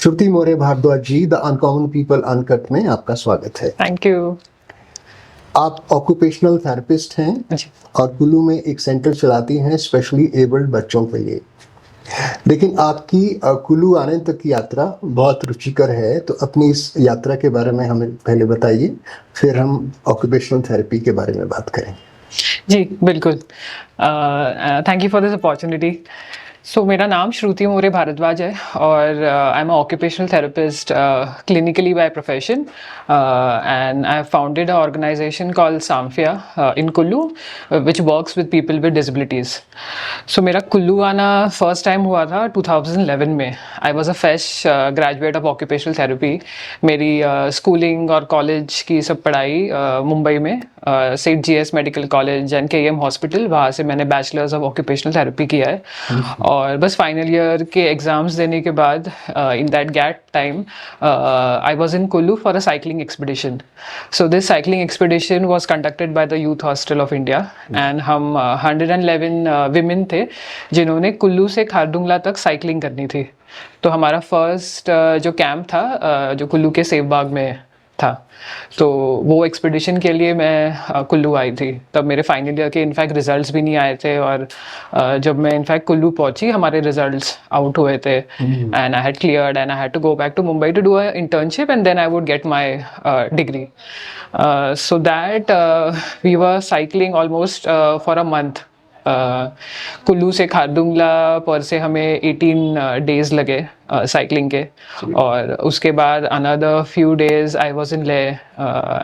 Shruti Maurya Bhardwaj ji, the uncommon people uncut में आपका स्वागत है। Thank you. आप ऑक्यूपेशनल थेरेपिस्ट हैं जी। और कुल्लू में एक सेंटर चलाती हैं स्पेशली एबल्ड बच्चों के लिए। लेकिन आपकी कुल्लू आने तक की यात्रा बहुत रुचिकर है, तो अपनी इस यात्रा के बारे में हमें पहले बताइए, फिर हम ऑक्यूपेशनल थेरेपी के बारे में बात करेंगे। जी बिल्कुल। Thank you for this opportunity. So मेरा नाम श्रुति मौर्य भारद्वाज है और I am occupational therapist clinically by profession and I have founded a organisation called Samphia in Kullu which works with people with disabilities. So मेरा कुल्लू आना फर्स्ट टाइम हुआ था 2011 में। I was a fresh graduate of occupational therapy. मेरी schooling और college की सब पढ़ाई मुंबई में Seth GS medical college and KM hospital, वहाँ से मैंने बैचलर्स ऑफ ऑक्यूपेशनल थेरेपी किया है। और बस फाइनल ईयर के एग्ज़ाम्स देने के बाद in that gap time I was in Kullu for a cycling expedition. So this cycling expedition was conducted by the youth hostel of India and हम 111 women थे जिन्होंने कुल्लू से खारदुंगला तक साइकिलिंग करनी थी। तो हमारा फर्स्ट जो कैंप था जो कुल्लू के सेव बाग में था, तो वो एक्सपीडिशन के लिए मैं कुल्लू आई थी। तब मेरे फाइनल ईयर के इनफैक्ट रिजल्ट्स भी नहीं आए थे और जब मैं इनफैक्ट कुल्लू पहुंची हमारे रिजल्ट्स आउट हुए थे and I had cleared and I had to go back to Mumbai to do a internship and then I would get my degree. So that we were cycling almost for a month. Kullu से खारदुंगला पर से हमें 18 days लगे cycling के, और उसके बाद another few days I was in Leh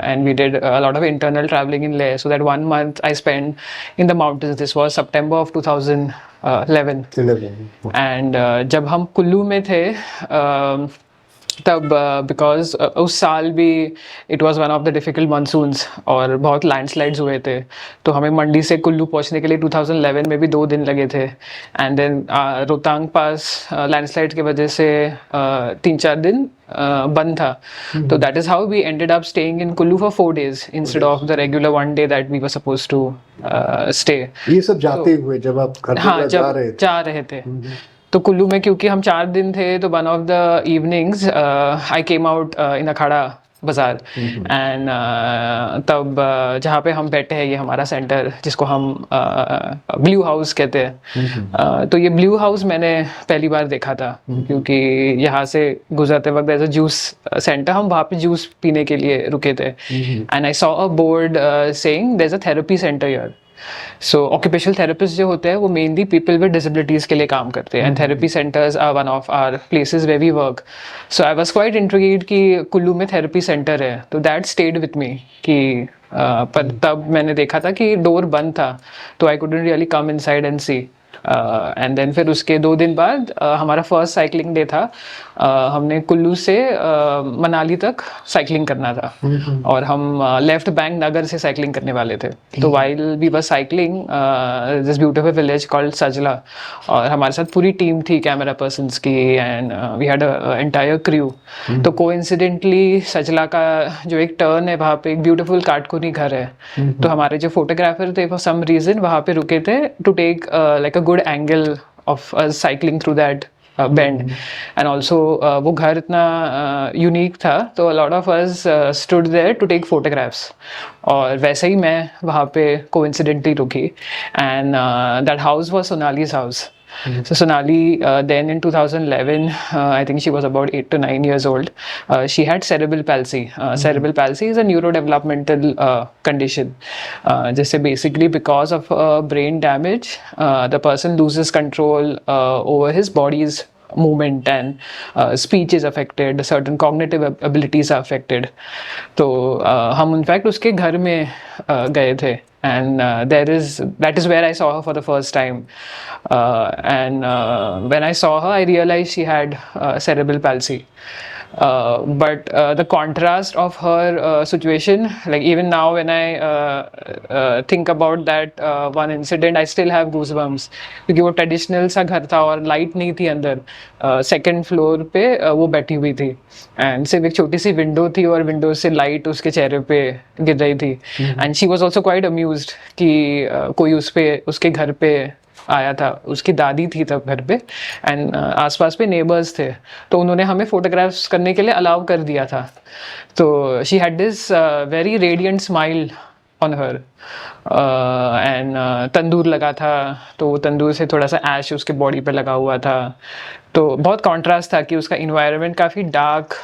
and we did a lot of internal travelling in Leh, so that 1 month I spend in the mountains. This was September of 2011 and जब हम कुल्लू में थे तब बिकॉज उस साल भी it was one of the difficult monsoons और बहुत लैंडस्लाइड्स हुए थे, तो हमें मंडी से कुल्लू पहुंचने के लिए 2011 में भी 2 दिन लगे थे and then Rohtang pass landslide की वजह से 3-4 दिन बंद था। तो that is how we ended up staying in Kullu for 4 days instead of the regular 1 day that we were suppose to stay. ये सब जाते हुए जब आप हाँ, जब जा रहे थे तो कुल्लू में क्योंकि हम 4 दिन थे, तो one of the evenings I came out in Akhara Bazaar and तब जहाँ पे हम बैठे हैं, ये हमारा सेंटर जिसको हम ब्लू हाउस कहते हैं। तो ये ब्लू हाउस मैंने पहली बार देखा था क्योंकि यहाँ से गुजरते वक्त एज अ जूस सेंटर, हम वहाँ पे जूस पीने के लिए रुके थे and I saw a board saying there is a therapy centre here. So occupational therapist जो होते हैं वो मेनली पीपल विद डिसेबिलिटीज़ के लिए काम करते हैं and therapy centres are one of our places where we work. So I was quite intrigued कि कुल्लू में थेरेपी सेंटर है, तो दैट स्टेड विथ मी कि पर तब मैंने देखा था कि डोर बंद था, तो I couldn't really come inside and see and then फिर उसके 2 दिन बाद हमारा फर्स्ट साइकिलिंग डे था। हमने कुल्लू से मनाली तक साइकिलिंग करना था और हम लेफ्ट बैंक नगर से साइकिलिंग करने वाले थे। तो while we were cycling this beautiful village called Sajla, और हमारे साथ पूरी टीम थी कैमरा पर्सन्स की and we had entire crew. तो कोइंसिडेंटली सजला का जो एक टर्न है वहाँ पे एक ब्यूटीफुल काटकोनी घर है, तो हमारे जो फोटोग्राफर थे फॉर सम रीजन वहाँ पे रुके थे to take like a good angle of cycling through that bend and also वो घर इतना यूनिक था, तो a lot of us stood there to take photographs, और वैसे ही मैं वहाँ पे कोइंसिडेंटली रुकी and that house was Sonali's house. So Sonali, then in 2011, I think she was about 8 to 9 years old. She had cerebral palsy. Cerebral palsy is a neurodevelopmental condition. Just basically because of brain damage, the person loses control over his body's movement and speech is affected, certain cognitive abilities are affected. तो हम in fact उसके घर में गए थे and that is where I saw her for the first time and when I saw her I realized she had cerebral palsy. But the contrast of her situation, like even now when I think about that one incident, I still have goosebumps क्योंकि वो traditional सा घर था और light नहीं थी अंदर, second floor पे वो बैठी हुई थी एंड सिर्फ एक छोटी सी विंडो थी और विंडो से लाइट उसके चेहरे पे गिर रही थी and she was also quite amused कि कोई उस पे उसके घर पे आया था, उसकी दादी थी तब घर पे, एंड आसपास पे नेबर्स थे, तो उन्होंने हमें फोटोग्राफ्स करने के लिए अलाउ कर दिया था. तो she had this very radiant smile on her, and tandoor लगा था, तो वो तंदूर से थोड़ा सा ऐश उसके बॉडी पे लगा हुआ था. तो बहुत कॉन्ट्रास्ट था कि उसका इन्वायरमेंट काफ़ी डार्क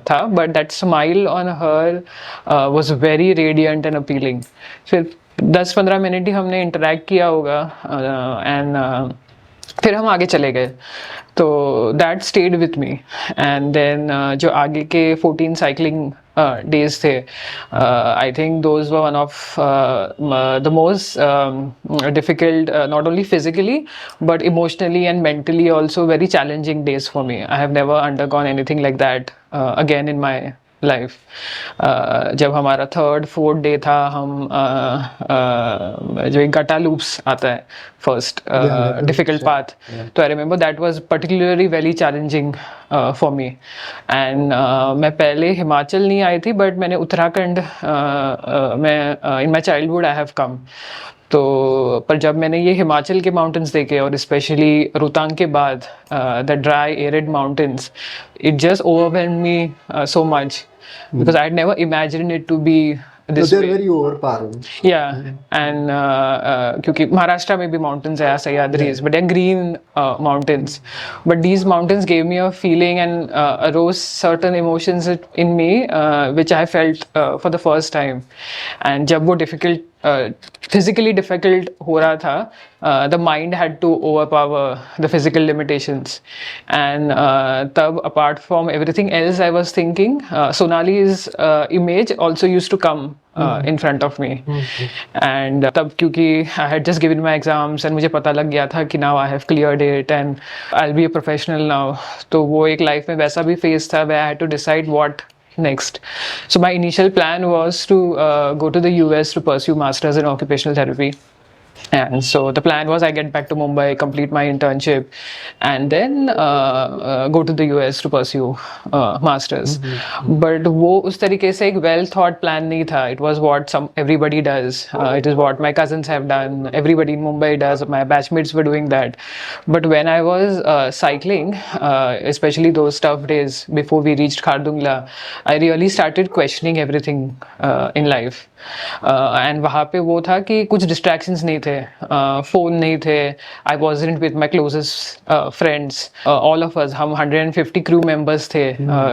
था, but that smile on her was very radiant and appealing. फिर 10-15 मिनट ही हमने इंटरेक्ट किया होगा, एंड फिर हम आगे चले गए. तो that stayed with me. And then जो आगे के 14 साइकिलिंग डेज थे, I think those were one of the most difficult, not only physically but emotionally and mentally also very challenging days for me. I have never undergone anything like that again in my life. जब हमारा 3rd-4th day था, हम जो एक गटा loops आता है first Gata difficult loops, path, तो I remember that was particularly very challenging for me. And मैं पहले हिमाचल नहीं आई थी, बट मैंने उत्तराखंड में इन my childhood I have come. तो पर जब मैंने ये हिमाचल के माउंटेन्स देखे, और स्पेशली रोहतांग के बाद the dry arid mountains, it just overwhelmed me so much, because I had never imagined it to be So this they're way. very overpowering. Yeah, and क्योंकि महाराष्ट्र में भी mountains है, Sahyadris, but they're green mountains. But these mountains gave me a feeling and arose certain emotions in me, which I felt for the first time. And जब वो difficult, physically difficult हो रहा था, the mind had to overpower the physical limitations. And तब apart from everything else I was thinking, Sonali's image also used to come in front of me. And तब क्योंकि I had just given my exams and मुझे पता लग गया था कि now I have cleared it and I'll be a professional now. तो वो एक life में वैसा भी phase था where I had to decide what next. So my initial plan was to go to the US to pursue masters in occupational therapy. And so the plan was I get back to Mumbai, complete my internship, and then go to the US to pursue masters. But वो उस तरीके से एक well thought plan नहीं था. It was what everybody does. It is what my cousins have done. Everybody in Mumbai does. My batchmates were doing that. But when I was cycling, especially those tough days before we reached Khardungla, I really started questioning everything in life. And वहाँ पे वो था कि कुछ distractions नहीं थे, phone नहीं थे, I wasn't with my closest friends, all of us, हम 150 क्रू मेंबर्स थे,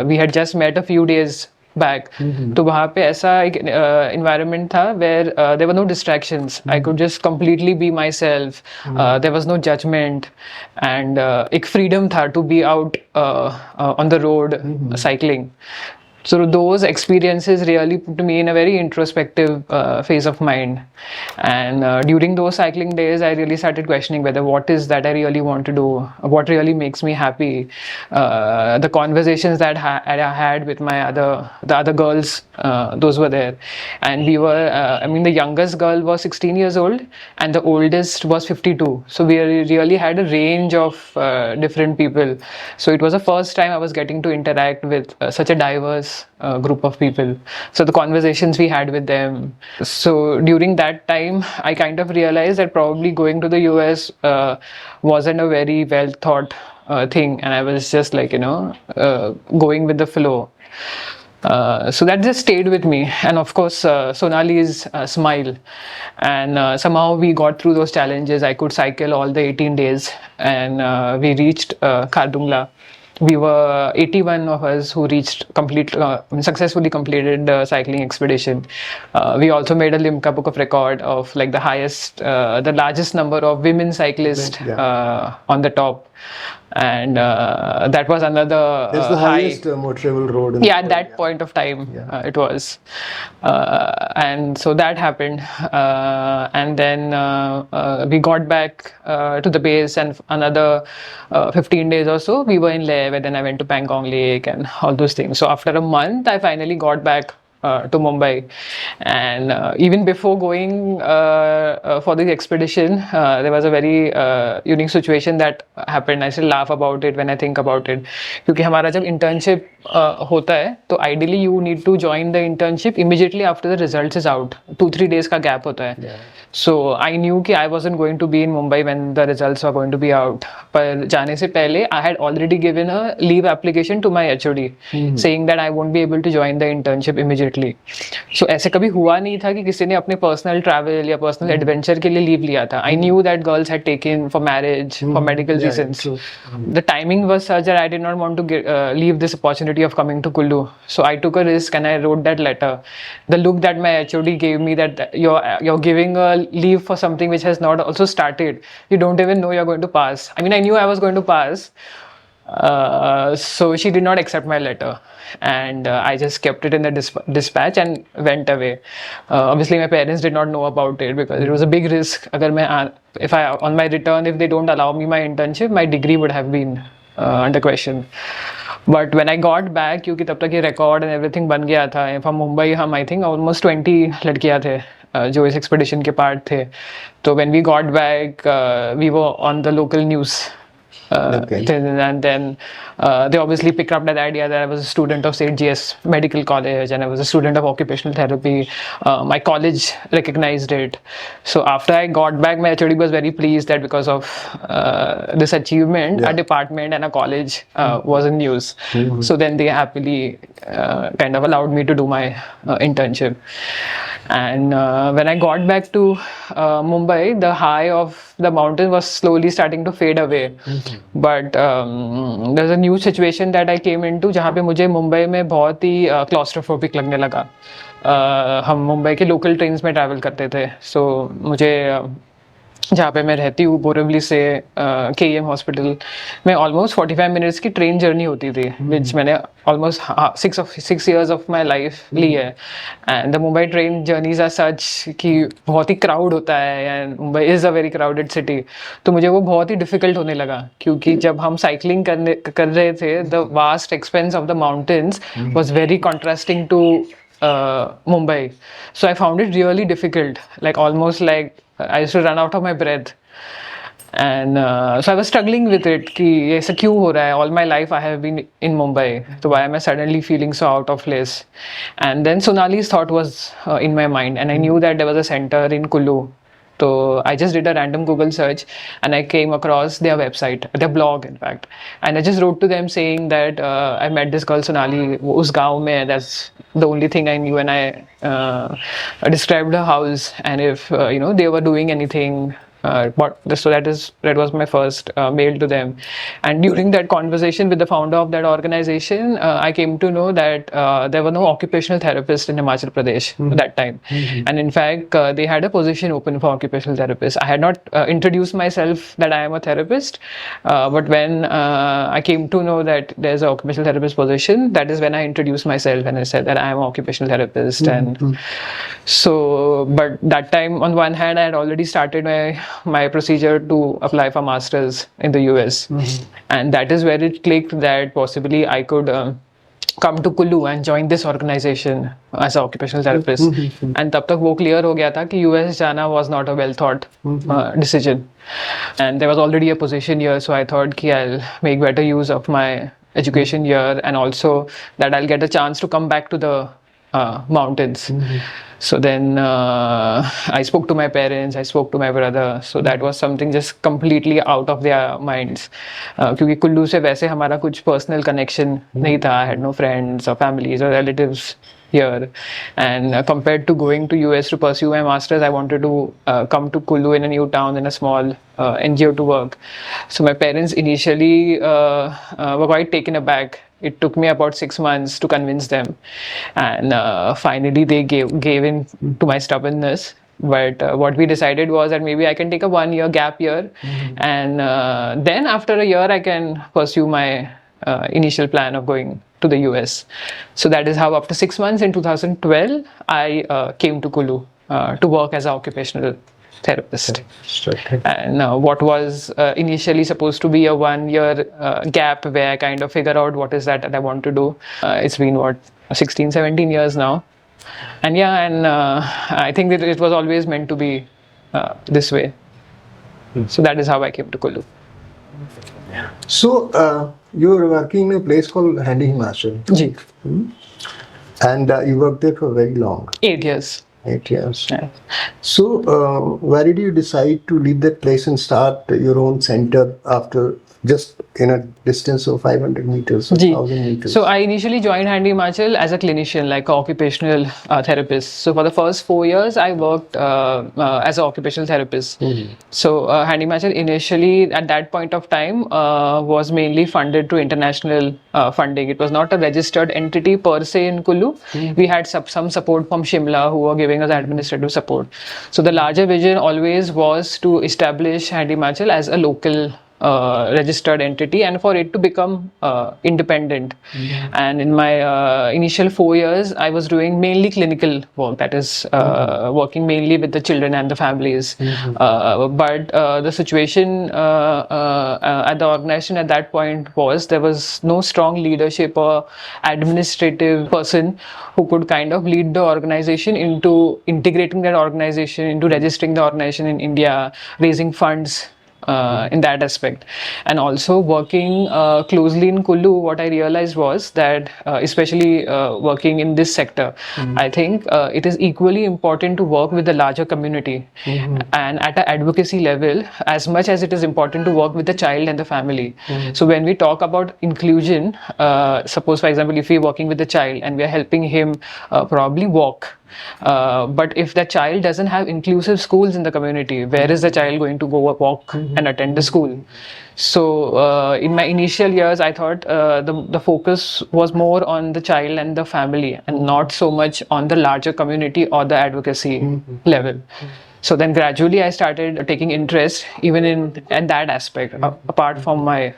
we had just met a few days back. तो वहाँ पे ऐसा एक environment था where there were no distractions. I could just completely be myself. There was no judgment, and एक freedom था to be out on the road cycling. So those experiences really put me in a very introspective phase of mind. And during those cycling days, I really started questioning whether what is that I really want to do, what really makes me happy. The conversations that I had with the other girls, those were there. And we were, I mean, the youngest girl was 16 years old and the oldest was 52. So we really had a range of different people. So it was the first time I was getting to interact with such a diverse group of people. So the conversations we had with them. So during that time, I kind of realized that probably going to the US wasn't a very well thought thing, and I was just like, going with the flow. So that just stayed with me, and of course Sonali's smile, and somehow we got through those challenges. I could cycle all the 18 days, and we reached Khardungla. We were 81 of us who reached successfully completed the cycling expedition. We also made a Limca Book of Record of like the largest number of women cyclists on the top. And that was another That's the high. highest motorable road in At that point of time, it was. And so that happened. And then we got back to the base, and another 15 days or so, we were in Leh, and then I went to Pangong Lake and all those things. So after a month, I finally got back to Mumbai. And even before going for the expedition, there was a very unique situation that happened. I still laugh about it when I think about it. क्योंकि हमारा जब internship होता है, तो ideally you need to join the internship immediately after the results is out. 2-3 days का gap होता है. Yeah. So I knew कि I wasn't going to be in Mumbai when the results were going to be out. पर जाने से पहले I had already given a leave application to my HOD saying that I won't be able to join the internship immediately. So ऐसे कभी हुआ नहीं था कि किसी ने अपने personal travel या personal adventure के लिए leave लिया था. I knew that girls had taken for marriage, for medical Yeah, reasons. true. The timing was such that I did not want to leave this opportunity of coming to Kullu. So I took a risk and I wrote that letter. The look that my HOD gave me, that you're giving a leave for something which has not also started. You don't even know you're going to pass. I mean, I knew I was going to pass. So she did not accept my letter, and I just kept it in the dispatch and went away. Obviously my parents did not know about it because it was a big risk. If on my return, if they don't allow me my internship, my degree would have been under question. But when I got back, क्योंकि तब तक ये record and everything बन गया था, from Mumbai हम I think almost 20 लड़कियाँ थे जो इस expedition के part थे. तो when we got back, we were on the local news. Okay. And then they obviously picked up that idea that I was a student of St. GS Medical College and I was a student of occupational therapy. My college recognized it. So after I got back, my HOD was very pleased that because of this achievement, a department and a college was in news. So then they happily kind of allowed me to do my internship. And when I got back to Mumbai, the high of the mountain was slowly starting to fade away. But there's a new situation that I came into जहाँ पे मुझे मुंबई में बहुत ही claustrophobic लगने लगा. हम मुंबई के local trains में ट्रैवल करते थे. So मुझे जहाँ पे मैं रहती हूँ बोरिवली से KEM हॉस्पिटल में ऑलमोस्ट 45 मिनट्स की ट्रेन जर्नी होती थी विच मैंने almost 6 years of my life ली है. And the Mumbai train journeys are such कि बहुत ही क्राउड होता है and Mumbai is a very crowded city. तो मुझे वो बहुत ही डिफिकल्ट होने लगा क्योंकि जब हम साइकिलिंग कर रहे थे the vast expanse of the mountains was very contrasting to Mumbai. So I found it really difficult, like almost like I used to run out of my breath. And so I was struggling with it कि ये ऐसा क्यों हो रहा है. All my life I have been in Mumbai, so why am I suddenly feeling so out of place? And then Sonali's thought was in my mind, and I knew that there was a center in Kullu. So I just did a random Google search and I came across their website, their blog in fact. And I just wrote to them saying that I met this girl Sonali, वो उस गाँव में है, that's the only thing I knew. And I described her house and if they were doing anything. So that was my first mail to them. And during that conversation with the founder of that organization, I came to know that there were no occupational therapists in Himachal Pradesh at that time. And in fact, they had a position open for occupational therapists. I had not introduced myself that I am a therapist, but when I came to know that there's an occupational therapist position, that is when I introduced myself and I said that I am an occupational therapist. And so, but that time on one hand, I had already started my procedure to apply for masters in the US, and that is where it clicked that possibly I could come to Kullu and join this organization as an occupational therapist. And तब तक वो clear हो गया था कि US जाना was not a well thought decision, and there was already a position here, so I thought कि I'll make better use of my education here and also that I'll get a chance to come back to the mountains. So then I spoke to my parents, I spoke to my brother. So that was something just completely out of their minds. क्योंकि कुल्लू से वैसे हमारा कुछ personal connection नहीं था. I had no friends or families or relatives here. And compared to going to US to pursue my masters, I wanted to come to Kullu in a new town in a small NGO to work. So my parents initially were quite taken aback. It took me about 6 months to convince them, and finally they gave in to my stubbornness. But what we decided was that maybe I can take a 1-year gap year, and then after a year I can pursue my initial plan of going to the US. So that is how after 6 months in 2012 I came to Kullu to work as an occupational therapist. And what was initially supposed to be a 1-year gap where I kind of figure out what is that I want to do. It's been 16-17 years now. And yeah, and I think that it was always meant to be this way. So that is how I came to Kullu. So you were working in a place called Handy Himachal, Ji. and you worked there for very long, 8 years. 8 years. Yeah. So why did you decide to leave that place and start your own center after just in a distance of 500 meters or Ji. 1000 meters? So I initially joined Handy Himachal as a clinician, like an occupational therapist. So for the first 4 years, I worked as an occupational therapist. So Handy Himachal initially at that point of time was mainly funded through international funding. It was not a registered entity per se in Kullu. We had some support from Shimla who were giving us administrative support. So the larger vision always was to establish Handy Himachal as a local registered entity and for it to become independent. And in my initial 4 years, I was doing mainly clinical work, that is working mainly with the children and the families. But the situation at the organization at that point was there was no strong leadership or administrative person who could kind of lead the organization into integrating that organization, into registering the organization in India, raising funds in that aspect. And also working closely in Kullu, what I realized was that especially working in this sector, I think it is equally important to work with the larger community and at an advocacy level as much as it is important to work with the child and the family. So when we talk about inclusion, suppose for example if we're working with the child and we are helping him probably walk, but if the child doesn't have inclusive schools in the community, where is the child going to go walk and attend the school? So in my initial years, I thought the focus was more on the child and the family and not so much on the larger community or the advocacy level. So then gradually I started taking interest even in that aspect, apart from my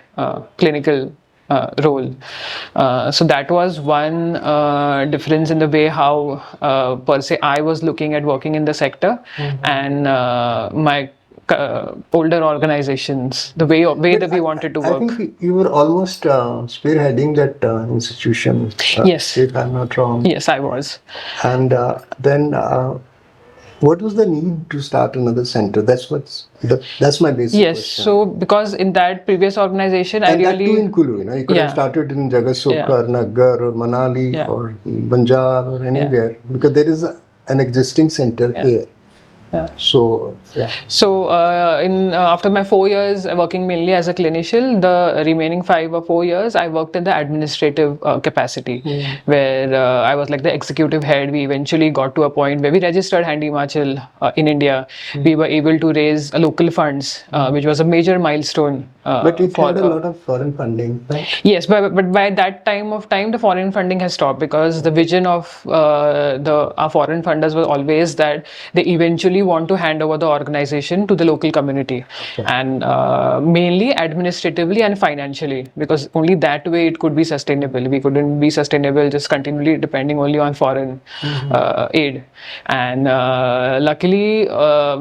clinical role. So that was one difference in the way how per se I was looking at working in the sector and my older organizations, the way that we wanted to I work. think you were almost spearheading that institution, Yes. if I'm not wrong. Yes, I was. And then what was the need to start another center? That's my basic Yes, question. so because in that previous organization, I And that too really, in Kullu, you could have Yeah. started in Jagasokar, Naggar, or Manali, Yeah. or Banjar, or anywhere, because there is an existing center here. Yeah. So, yeah. So after my 4 years working mainly as a clinician, the remaining 5 or 4 years I worked in the administrative capacity, where I was like the executive head. We eventually got to a point where we registered Handy Himachal in India. We were able to raise local funds, which was a major milestone. But it had a lot of foreign funding, right? Yes, but by that time, the foreign funding has stopped because the vision of our foreign funders was always that they eventually want to hand over the organization to the local community, and mainly administratively and financially, because only that way it could be sustainable. We couldn't be sustainable just continually depending only on foreign aid. And luckily,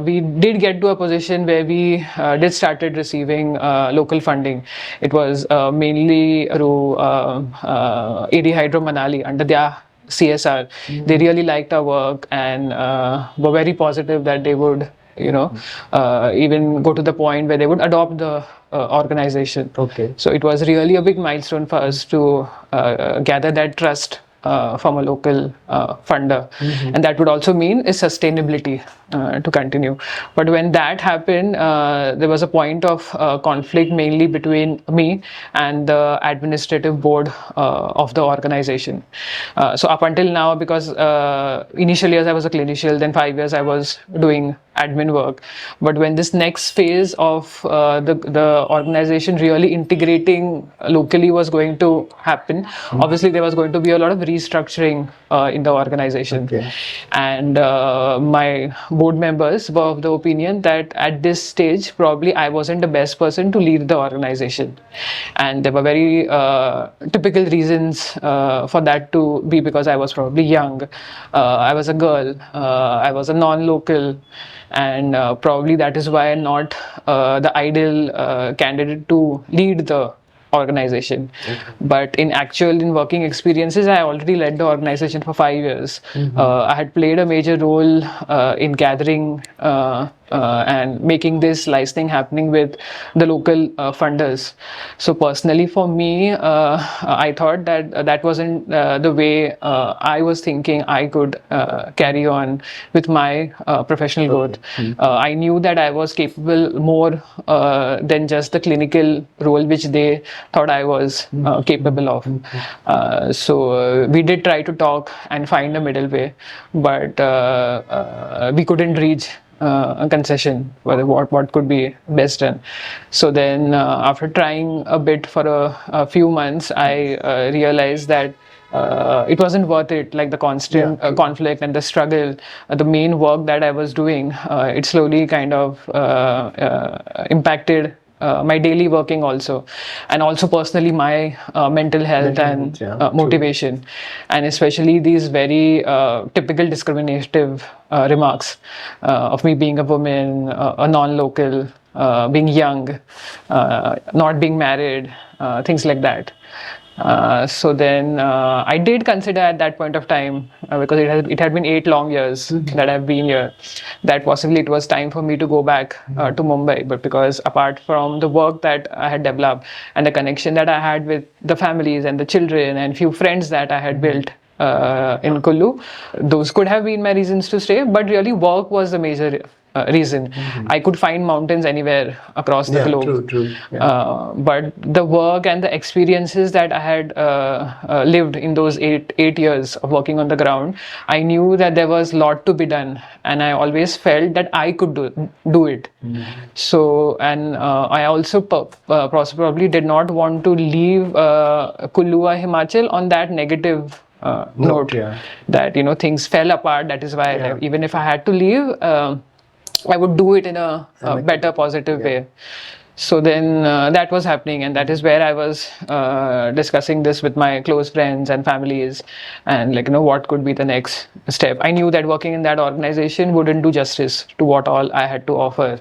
we did get to a position where we did started receiving local funding. It was mainly through AD Hydro Manali under their CSR. They really liked our work and were very positive that they would, even go to the point where they would adopt the organization. Okay. So it was really a big milestone for us to gather that trust from a local funder, and that would also mean is sustainability to continue. But when that happened, there was a point of conflict mainly between me and the administrative board of the organization. So up until now, because initial years I was a clinician, then 5 years I was doing admin work. But when this next phase of the organization really integrating locally was going to happen, obviously there was going to be a lot of restructuring in the organization. Okay. And my board members were of the opinion that at this stage probably I wasn't the best person to lead the organization, and there were very typical reasons for that to be, because I was probably young, I was a girl, I was a non-local, and probably that is why I'm not the ideal candidate to lead the organization. But in working experiences, I already led the organization for 5 years. I had played a major role in gathering and making this licensing happening with the local funders. So personally for me, I thought that that wasn't the way I was thinking I could carry on with my professional growth. I knew that I was capable more than just the clinical role which they thought I was capable of. So we did try to talk and find a middle way, but we couldn't reach a concession whether what could be best done. So then after trying a bit for a few months, I realized that it wasn't worth it, like the constant conflict and the struggle. The main work that I was doing, it slowly kind of impacted my daily working also, and also personally my mental health and motivation, and especially these very typical discriminative remarks of me being a woman, a non-local, being young, not being married, things like that. So then I did consider at that point of time, because it had been 8 long years that I've been here, that possibly it was time for me to go back to Mumbai. But because apart from the work that I had developed and the connection that I had with the families and the children and few friends that I had built in Kullu, those could have been my reasons to stay. But really work was the major reason. I could find mountains anywhere across the globe. True. But the work and the experiences that I had lived in those eight years of working on the ground, I knew that there was a lot to be done, and I always felt that I could do it. So, and I also probably did not want to leave Kullu or Himachal on that negative note, that things fell apart. That is why even if I had to leave, I would do it in a better, positive way. So then that was happening, and that is where I was discussing this with my close friends and families, and what could be the next step. I knew that working in that organization wouldn't do justice to what all I had to offer.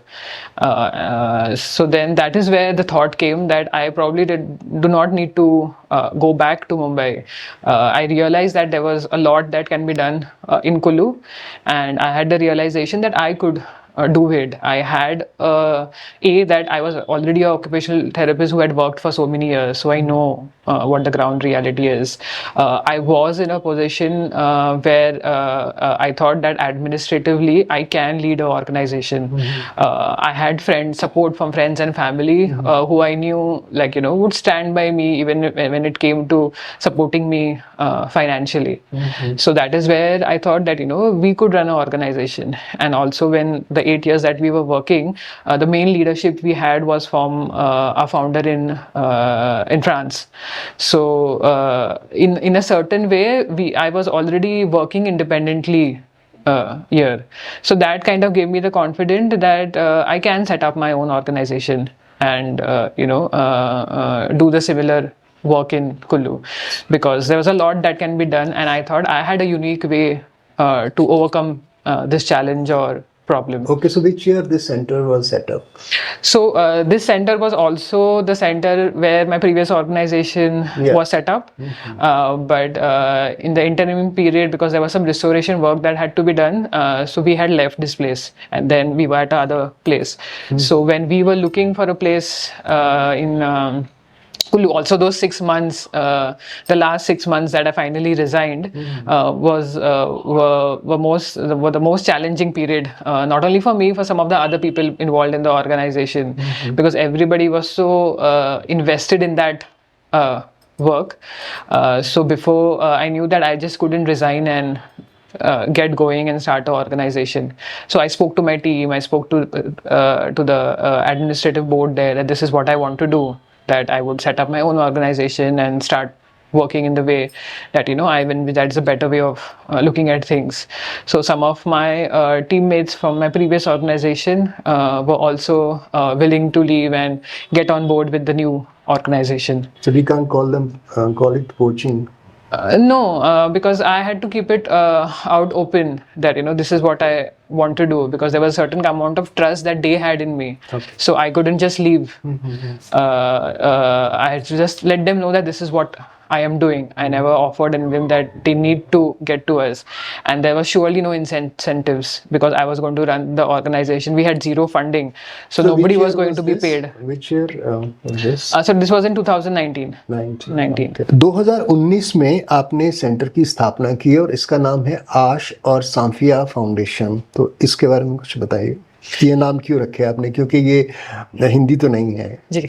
So then that is where the thought came that I probably do not need to go back to Mumbai. I realized that there was a lot that can be done in Kullu, and I had the realization that I could do it. I had that I was already an occupational therapist who had worked for so many years, so I know what the ground reality is. I was in a position where I thought that administratively I can lead an organization. I had support from friends and family who I knew would stand by me even when it came to supporting me financially. So that is where I thought that we could run an organization. And also when the 8 years that we were working, the main leadership we had was from our founder in France. So in a certain way, I was already working independently here. So that kind of gave me the confidence that I can set up my own organization and do the similar work in Kullu, because there was a lot that can be done, and I thought I had a unique way to overcome this challenge or problem. Okay, so which year this center was set up? So this center was also the center where my previous organization was set up. But in the interim period, because there was some restoration work that had to be done, so we had left this place and then we were at another place. So when we were looking for a place in Kullu, also those 6 months, the last 6 months that I finally resigned were the most challenging period, not only for me, for some of the other people involved in the organization, because everybody was so invested in that work. So before I knew that I just couldn't resign and get going and start an organization. So I spoke to my team, I spoke to the administrative board there that this is what I want to do, that I would set up my own organization and start working in the way that that's a better way of looking at things. So some of my teammates from my previous organization were also willing to leave and get on board with the new organization. So we can't call it poaching. No, because I had to keep it out open that this is what I want to do, because there was a certain amount of trust that they had in me. Okay. So I couldn't just leave. I had to just let them know that this is what I am doing. I never offered anything that they need to get to us, and there was surely no incentives because I was going to run the organization. We had zero funding, so nobody was going to be paid. Which year was this? So this was in 2019. 19. Okay. 2019 में आपने centre की स्थापना की और इसका नाम है आश और सांफिया फाउंडेशन। तो इसके बारे में कुछ बताइए, ये नाम क्यों रखे आपने, क्योंकि ये हिंदी तो नहीं है। जी।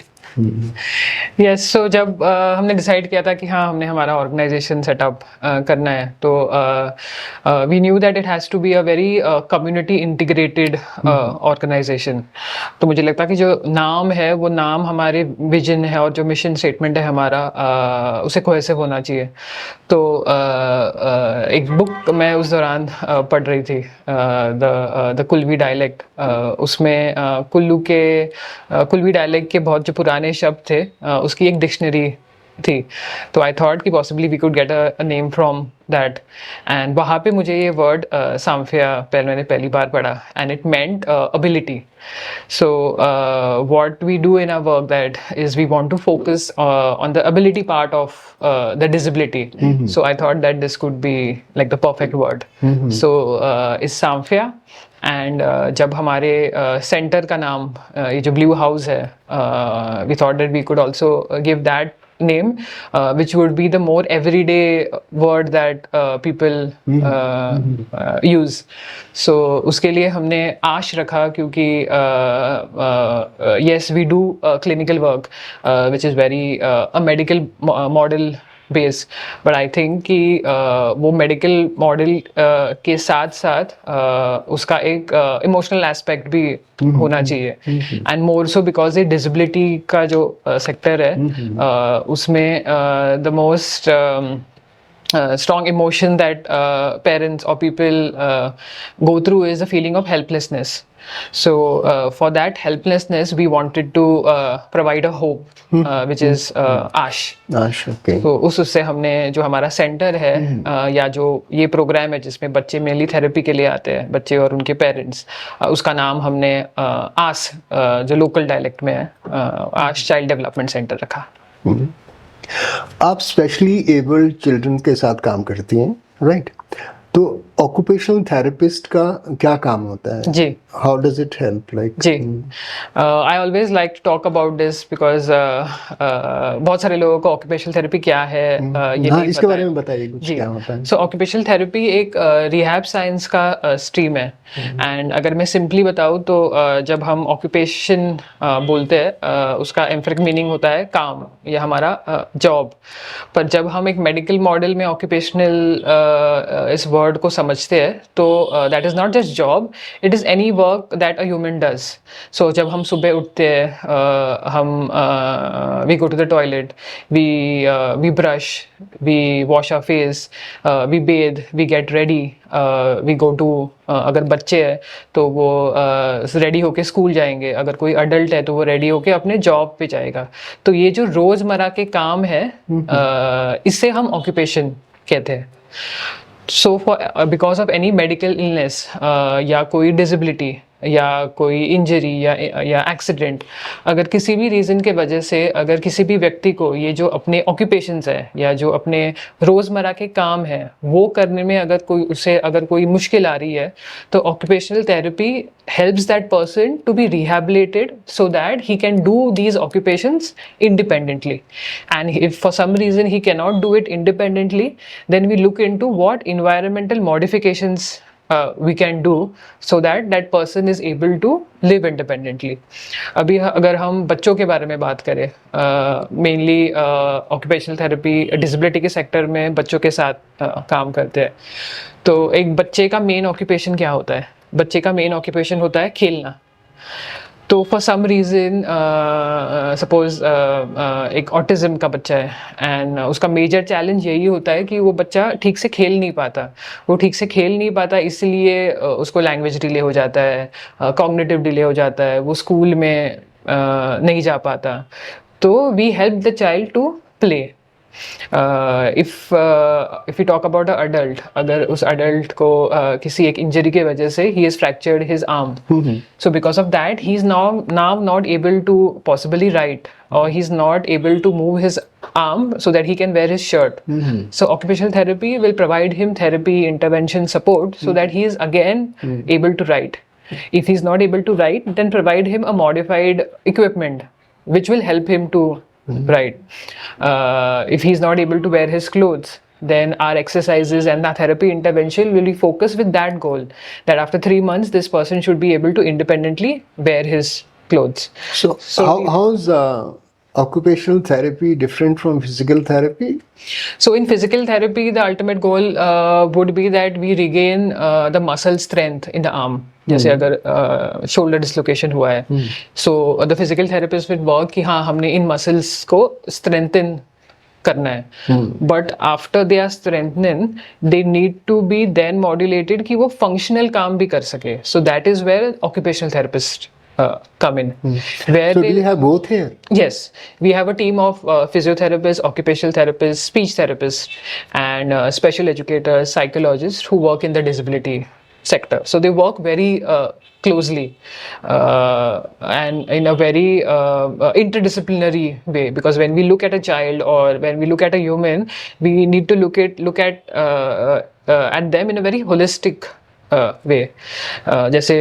यस, सो जब हमने डिसाइड किया था कि हाँ हमने हमारा ऑर्गेनाइजेशन सेटअप करना है, तो we knew that it has to be a very community integrated organisation. तो मुझे लगता है कि जो नाम है वो नाम हमारे विजन है और जो मिशन स्टेटमेंट है हमारा उसे कोहेसिव होना चाहिए। तो एक बुक मैं उस दौरान पढ़ रही थी, द कुल्वी डायलेक्ट। उसमें कुल्वी डायलेक्ट के बहुत जो पुराने शब्द थे उसकी एक डिक्शनरी थी। तो आई थॉट कि possibly we could get a name from that, and वहाँ पे मुझे ये वर्ड सांफिया मैंने पहली बार पढ़ा, and it meant ability. So what we do in our work that is we want to focus on the ability part of the disability. So I thought that this could be like the perfect word. So is Samphia, and जब हमारे centre का नाम ये जो blue house है, we thought that we could also give that name which would be the more everyday word that people use. So उसके लिए हमने आश रखा, क्योंकि yes we do clinical work which is very a medical model base, but I think कि वो medical model के साथ साथ उसका एक इमोशनल एस्पेक्ट भी होना चाहिए, एंड मोर सो बिकॉज ये डिसेबिलिटी का जो सेक्टर है उसमें the most strong emotion that parents or people go through is the feeling of helplessness. So for that helplessness we wanted to provide a hope which is आश। okay. तो उससे हमने जो हमारा सेंटर है या जो ये प्रोग्राम है जिसमें बच्चे मेनली थेरेपी के लिए आते हैं, बच्चे और उनके पेरेंट्स, उसका नाम हमने आस जो लोकल डायलेक्ट में है आश चाइल्ड डेवलपमेंट सेंटर रखा। आप स्पेशली एबल्ड चिल्ड्रन के साथ काम करती हैं, राइट? तो ऑक्यूपेशनल थेरेपिस्ट का क्या काम होता है? जी, how does it help, like? जी, I always like to talk about this because बहुत सारे लोगों को ऑक्यूपेशनल थेरेपी क्या है ये हाँ, नहीं इसके पता बारे है। में बताइए कुछ, जी, क्या होता है? सो ऑक्यूपेशनल थेरेपी एक रिहैब साइंस का स्ट्रीम है, एंड अगर मैं सिंपली बताऊँ तो जब हम ऑक्यूपेशन बोलते हैं उसका एम्फेरिक मीनिंग होता है काम या हमारा जॉब, पर जब हम एक मेडिकल मॉडल में ऑक्यूपेशनल इस वर्ड को समझते हैं तो that is not just job, it is any work that a human does. So जब हम सुबह उठते हैं हम we go to the toilet, we brush, we wash our face, we bathe, we get ready, we go to, अगर बच्चे हैं तो वो रेडी होके स्कूल जाएंगे, अगर कोई अडल्ट है तो वो रेडी होके अपने जॉब पे जाएगा। तो ये जो रोज़मर्रा के काम है इससे हम ऑक्यूपेशन कहते हैं। So for because of any medical illness या कोई डिसेबिलिटी या कोई इंजरी या एक्सीडेंट, अगर किसी भी रीज़न के वजह से अगर किसी भी व्यक्ति को ये जो अपने ऑक्यूपेशंस है या जो अपने रोज़मर्रा के काम है वो करने में अगर कोई मुश्किल आ रही है, तो occupational therapy helps that person to be rehabilitated so that he can do these occupations independently. And if for some reason he cannot do it independently, then we look into what environmental modifications we can do so that that person is able to live independently. अभी अगर हम बच्चों के बारे में बात करें, mainly occupational therapy disability के सेक्टर में बच्चों के साथ काम करते हैं। तो एक बच्चे का मेन ऑक्यूपेशन क्या होता है? बच्चे का मेन ऑक्यूपेशन होता है खेलना। तो फॉर सम रीज़न सपोज एक ऑटिज़म का बच्चा है एंड उसका मेजर चैलेंज यही होता है कि वो बच्चा ठीक से खेल नहीं पाता, इसलिए उसको लैंग्वेज डिले हो जाता है, कॉग्निटिव डिले हो जाता है, वो स्कूल में नहीं जा पाता। तो we help the child to play. if we talk about an adult, अगर उस adult को किसी एक injury के वजह से he has fractured his arm, so because of that he is now not able to possibly write, or he's not able to move his arm so that he can wear his shirt. So occupational therapy will provide him therapy intervention support so that he is again able to write. If he's not able to write, then provide him a modified equipment which will help him to write. If he's not able to wear his clothes, then our exercises and the therapy intervention will be focused with that goal, that after 3 months this person should be able to independently wear his clothes. So how's occupational therapy different from physical therapy? So in physical therapy, the ultimate goal would be that we regain the muscle strength in the arm. जैसे अगर shoulder dislocation हुआ है, so the physical therapist will work कि हाँ हमने इन muscles को strengthen करना है. But after they are strengthened, they need to be then modulated कि वो functional काम भी कर सके. So that is where occupational therapists come in. Where So do you have both here? Yes, we have a team of physiotherapists, occupational therapists, speech therapists, and special educators, psychologists who work in the disability sector. So they work very closely and in a very interdisciplinary way, because when we look at a child or when we look at a human, we need to look at them in a very holistic way. जैसे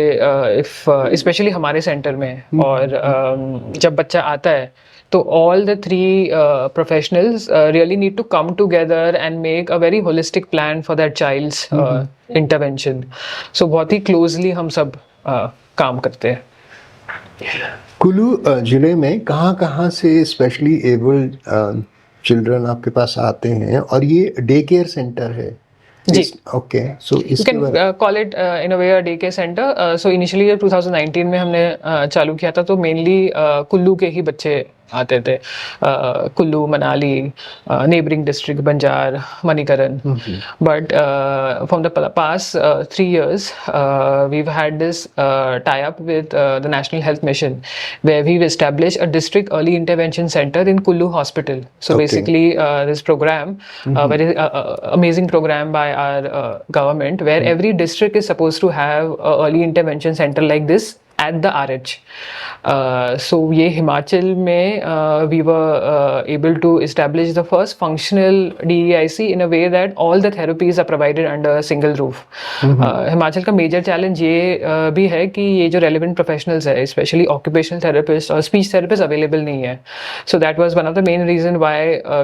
if especially हमारे centre में, और जब बच्चा आता है तो all the three professionals really need to come together and make a very holistic plan for that child's intervention. So बहुत ही closely हम सब काम करते हैं. कुल्लू जिले में कहाँ से स्पेशली एबल्ड चिल्ड्रन आपके पास आते हैं, और ये डे केयर सेंटर है? जी. ओके, सो You इसके can बारे call it in a way a daycare center. So initially जब 2019 में हमने चालू किया था तो mainly कुल्लू के ही बच्चे आते थे. Kullu, Manali, neighboring district, Banjar, Manikaran. But from the past 3 years, we've had this tie-up with the National Health Mission, where we've established a district early intervention center in Kullu Hospital. So Okay. basically, this program, very amazing program by our government, where every district is supposed to have a early intervention center like this at the RH. So ये हिमाचल में we were able to establish the first functional DEIC in a way that all the therapies are provided under a single roof. Himachal का major challenge ये भी है कि ये जो relevant professionals है, especially occupational therapists और speech therapists available नहीं है. So that was one of the main reason why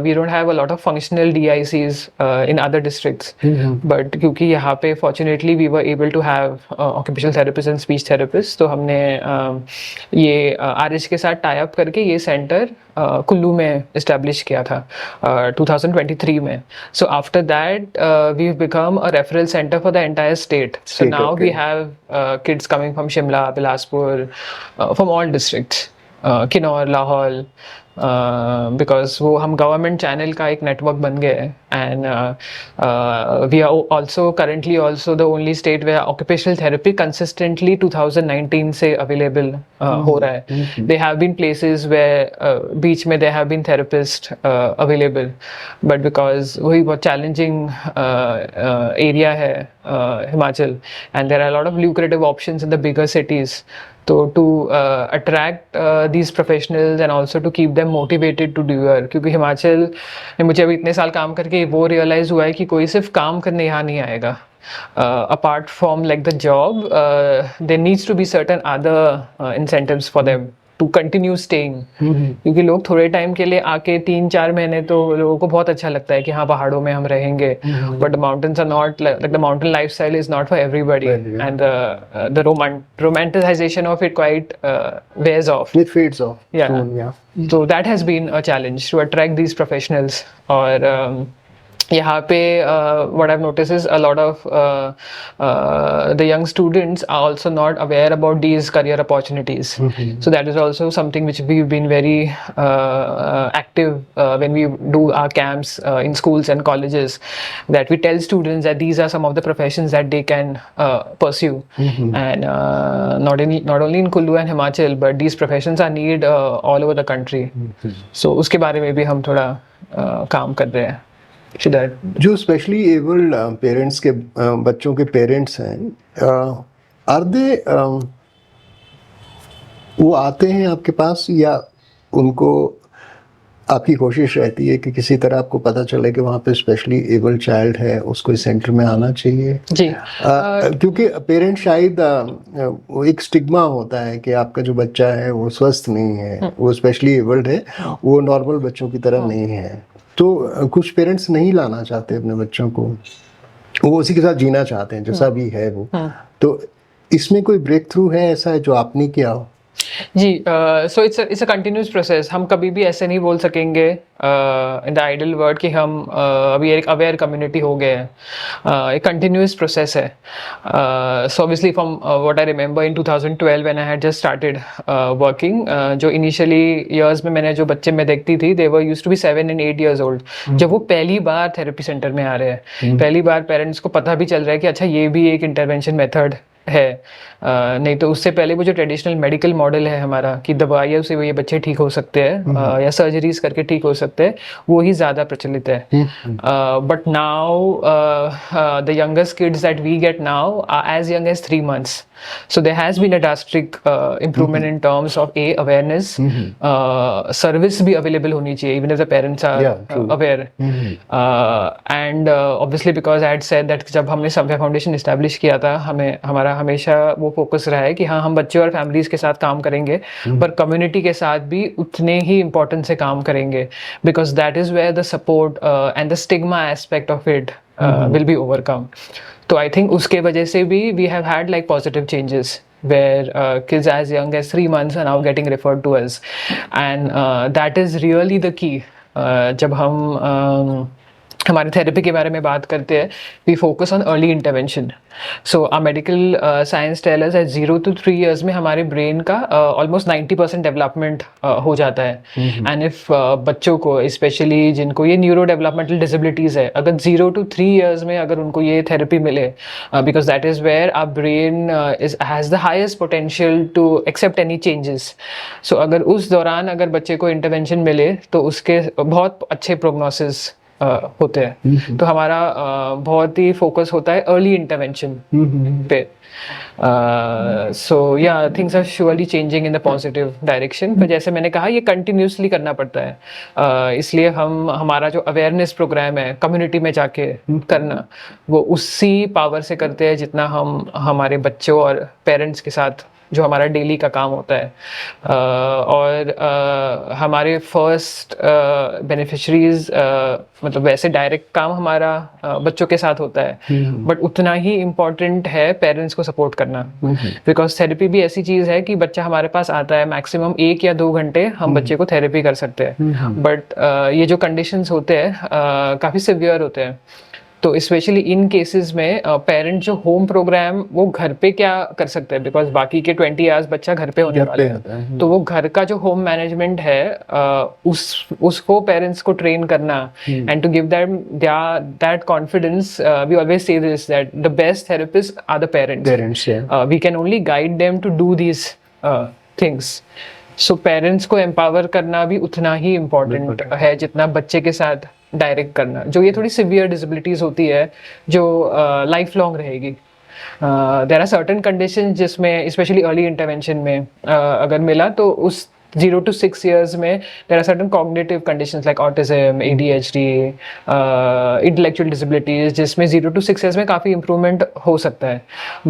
we don't have a lot of functional DICs in other districts. But क्योंकि यहाँ पे fortunately we were able to have occupational therapists and speech therapists, तो हमने ये RH के साथ tie up करके ये सेंटर कुल्लू में इस्टेब्लिश किया था 2023 में. So after that we have become a referral centre for the entire state. So now we have kids coming from Shimla, Bilaspur, from all districts, Kinnaur, Lahaul, because वो हम गवर्नमेंट चैनल का एक नेटवर्क बन गए हैं. And we are also currently also the only state where occupational therapy consistently 2019 से available हो रहा है. They have been places where बीच में they have been therapist available, but because वही बहुत चैलेंजिंग एरिया है Himachal, and there are lot of lucrative options in the bigger cities. तो to attract these professionals and also to keep them motivated to do work, क्योंकि हिमाचल में मुझे अभी इतने साल काम करके वो रियलाइज़ हुआ है कि कोई सिर्फ काम करने यहाँ नहीं आएगा. Apart from like the job, there needs to be certain other incentives for them to continue staying. क्योंकि लोग थोड़े टाइम के लिए आके 3-4 महीने तो लोगों को बहुत अच्छा लगता है कि हाँ पहाड़ों में हम रहेंगे, but the mountains are not like the mountain lifestyle is not for everybody, and the romanticization of it quite wears off. It fades off. Yeah. Soon, yeah. So that has been a challenge to attract these professionals. और यहाँ पे what I've noticed is a lot of the young students are also not aware about these career opportunities. So that is also something which we've been very active when we do our camps in schools and colleges, that we tell students that these are some of the professions that they can pursue. And not only in Kullu and Himachal, but these professions are needed all over the country. So उसके बारे में भी हम थोड़ा काम कर रहे हैं. Should I? जो स्पेशली एबल्ड पेरेंट्स के बच्चों के पेरेंट्स हैं, आर दे वो आते हैं आपके पास, या उनको आपकी कोशिश रहती है कि किसी तरह आपको पता चले कि वहाँ पे स्पेशली एबल्ड चाइल्ड है, उसको इस सेंटर में आना चाहिए? जी. क्योंकि पेरेंट शायद वो एक स्टिग्मा होता है कि आपका जो बच्चा है वो स्वस्थ नहीं है, वो स्पेशली एबल्ड है, वो नॉर्मल बच्चों की तरह नहीं है. तो कुछ पेरेंट्स नहीं लाना चाहते अपने बच्चों को, वो उसी के साथ जीना चाहते हैं जैसा भी है वो. तो इसमें कोई ब्रेक थ्रू है ऐसा है जो आपने किया हो? जी. So it's a continuous process. हम कभी भी ऐसे नहीं बोल सकेंगे इन द आइडल वर्ड कि हम अभी एक अवेयर कम्युनिटी हो गए हैं. एक कंटिन्यूस प्रोसेस है. So obviously from what I remember in 2012 when I had just started working, जो इनिशियली ईयर्स में मैंने जो बच्चे मैं देखती थी, they were used to be 7 and 8 years old. जब वो पहली बार थेरेपी सेंटर में आ रहे हैं, पहली बार पेरेंट्स को पता भी चल रहा है कि अच्छा ये भी एक इंटरवेंशन मेथड है. नहीं तो उससे पहले वो जो ट्रेडिशनल मेडिकल मॉडल है हमारा कि दवाइयों से ये बच्चे ठीक हो सकते हैं या सर्जरीज करके ठीक हो सकते हैं, वो ही ज़्यादा प्रचलित है. But now the youngest kids that we get now are as young as 3 months. So there has been a drastic improvement in terms of awareness. Service भी available होनी चाहिए even if the parents are aware. And obviously because I had said that जब हमने सभ्या foundation establish किया था, हमारा हमेशा वो फोकस रहा है कि हाँ, हम बच्चे और फैमिलीज के साथ काम करेंगे, पर कम्युनिटी के साथ भी उतने ही इम्पोर्टेंट से काम करेंगे, because that is where the support and the stigma aspect of it will be overcome. तो आई थिंक उसके वजह से भी we have had like positive changes where kids as young as 3 months are now getting referred to us, and that is really the key. जब हम हमारे therapy के बारे में बात करते हैं, we focus on early intervention. So ah medical science tell us at 0 to 3 years में हमारे ब्रेन का ऑलमोस्ट 90% डेवलपमेंट हो जाता है. एंड इफ बच्चों को स्पेशली जिनको ये न्यूरो डेवलपमेंटल डिसेबिलिटीज़ है, अगर 0 to 3 years में अगर उनको ये थेरेपी मिले, because that is where our brain has the highest potential to accept any changes. So अगर उस दौरान अगर बच्चे को इंटरवेंशन मिले तो उसके बहुत अच्छे प्रोग्नोसिस होते हैं. तो हमारा बहुत ही फोकस होता है अर्ली इंटरवेंशन पे. So yeah things are surely changing in the positive direction. पर जैसे मैंने कहा, ये कंटिन्यूसली करना पड़ता है. इसलिए हमारा जो अवेयरनेस प्रोग्राम है कम्युनिटी में जाके करना, वो उसी पावर से करते हैं जितना हम हमारे बच्चों और पेरेंट्स के साथ जो हमारा डेली का काम होता है. और हमारे फर्स्ट बेनिफिशरीज मतलब वैसे डायरेक्ट काम हमारा बच्चों के साथ होता है, बट उतना ही इम्पॉर्टेंट है पेरेंट्स को सपोर्ट करना. बिकॉज थेरेपी भी ऐसी चीज़ है कि बच्चा हमारे पास आता है, मैक्सिमम 1 या 2 घंटे हम बच्चे को थेरेपी कर सकते हैं. बट ये जो कंडीशंस होते हैं काफ़ी सिवियर होते हैं. तो स्पेशली इन केसेस में पेरेंट जो होम प्रोग्राम वो घर पे क्या कर सकते हैं, बिकॉज बाकी के 20 hours बच्चा घर पे होने वाला है. तो वो घर का जो होम मैनेजमेंट है उसको पेरेंट्स को ट्रेन करना and to give them that confidence. We always say this that the best therapist are the parents. We can only guide them to do this things. So parents को empower करना भी उतना ही important है जितना बच्चे के साथ डायरेक्ट करना. जो ये थोड़ी सिवियर डिसेबिलिटीज होती है जो लाइफ लॉन्ग रहेगी. देयर आर सर्टेन कंडीशन जिसमें स्पेशली अर्ली इंटरवेंशन में अगर मिला तो उस 0 to 6 years में there are certain cognitive conditions like autism, ADHD, intellectual disabilities, जिसमें 0 to 6 years में काफ़ी improvement हो सकता है.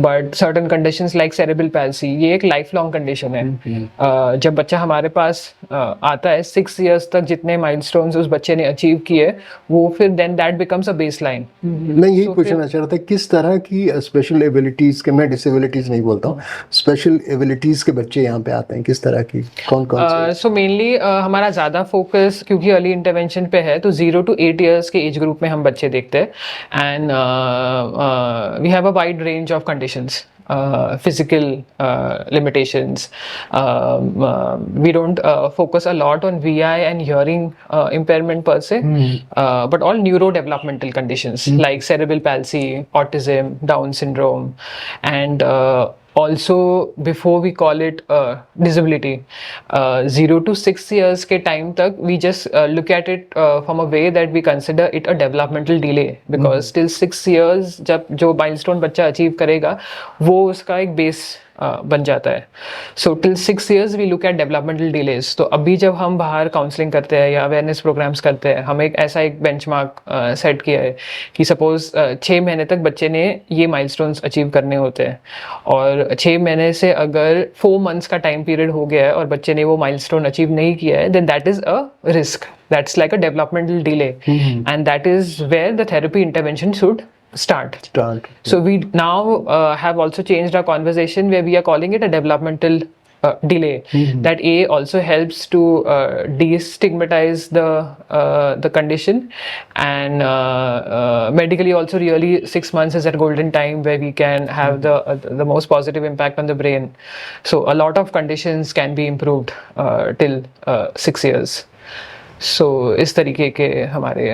But certain conditions like cerebral palsy, ये एक lifelong condition है. जब बच्चा हमारे पास आता है 6 years तक जितने milestones उस बच्चे ने achieve किए, वो फिर then that becomes a baseline. मैं यही पूछना चाह रहा था, किस तरह की स्पेशल एबिलिटीज़ के, मैं डिसेबिलिटीज़ नहीं बोलता हूँ, स्पेशल एबिलिटीज़ के बच्चे यहाँ पे आते हैं, किस तरह की, कौन सो मेनली हमारा ज़्यादा फोकस क्योंकि अर्ली इंटरवेंशन पे है, तो 0 to 8 years के एज ग्रुप में हम बच्चे देखते हैं. And we have a wide range of conditions. Physical limitations. We don't focus a lot on VI and hearing impairment per se, but all neurodevelopmental conditions like cerebral palsy, autism, Down syndrome, and also before we call it disability, 0 to 6 years के time तक we just look at it from a way that we consider it a developmental delay, because till 6 years जब जो milestone बच्चा achieve करेगा वो उसका एक base बन जाता है. So till 6 years we look at developmental delays. तो अभी जब हम बाहर काउंसलिंग करते हैं या अवेयरनेस प्रोग्राम्स करते हैं, हम एक ऐसा एक बेंचमार्क सेट किया है कि सपोज 6 महीने तक बच्चे ने ये माइलस्टोन्स अचीव करने होते हैं, और 6 महीने से अगर 4 months का टाइम पीरियड हो गया है और बच्चे ने वो माइलस्टोन अचीव नहीं किया है, then that is a risk. That's like a developmental delay, and that is where the therapy intervention should start. So we now have also changed our conversation where we are calling it a developmental delay. That A also helps to destigmatize the condition, and medically also really 6 months is a golden time where we can have the most positive impact on the brain. So a lot of conditions can be improved till 6 years. So इस तरीके के हमारे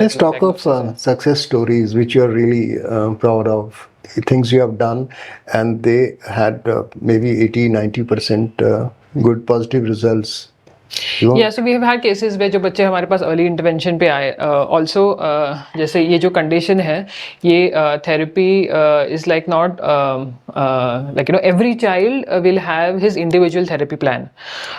Let's talk of success stories which you are really proud of, things you have done and they had maybe 80-90% good positive results. Yeah, so we have had cases where जो बच्चे हमारे पास early intervention पे आए, also जैसे ये जो condition है, ये therapy is like not like every child will have his individual therapy plan.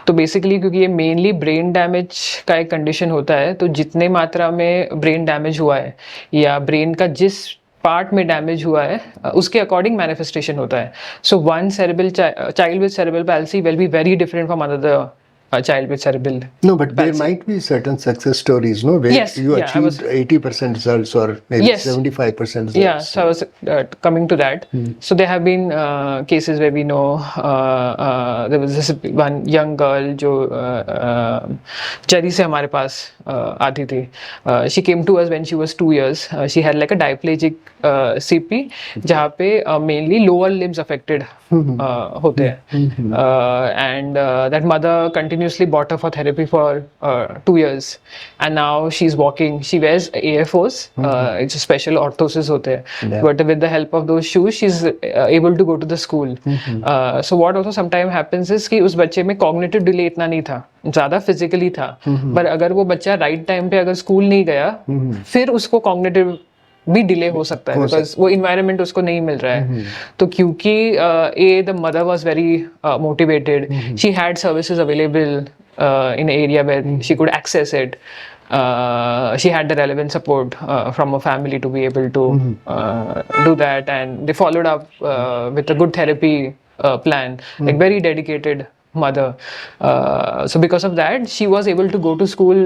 तो बेसिकली क्योंकि ये मेनली ब्रेन डैमेज का एक कंडीशन होता है, तो जितने मात्रा में ब्रेन डैमेज हुआ है या ब्रेन का जिस पार्ट में डैमेज हुआ है उसके अकॉर्डिंग मैनिफेस्टेशन होता है. So one cerebral child with cerebral palsy will be very different from another a child with cerebral No, but there palsy. might be certain success stories, no, where Yes, you yeah, I was- achieved 80% results or maybe Yes. 75% results. Yeah, so I was coming to that. So there have been cases where we know there was this one young girl जो चरी से हमारे पास आती थी. She came to us when she was 2 years. She had like a diplegic CP जहाँ पे mainly lower limbs affected होते हैं, and that mother continuously brought her for therapy for 2 years, and now she's walking. She wears AFOs, it's a special orthosis होते हैं, Yeah. but with the help of those shoes she's able to go to the school. So what also sometimes happens is कि उस बच्चे में cognitive delay इतना नहीं था, ज़्यादा physically था, पर अगर वो बच्चा right time पे अगर स्कूल नहीं गया, फिर उसको cognitive भी डिले हो सकता है, बिकॉज वो इन्वायरमेंट उसको नहीं मिल रहा है. तो क्योंकि the mother was very motivated, she had services available in area where she could access it. She had the relevant support from her family to be able to do that, and they followed up with a good therapy plan, like very dedicated mother. So because of that she was able to go to school.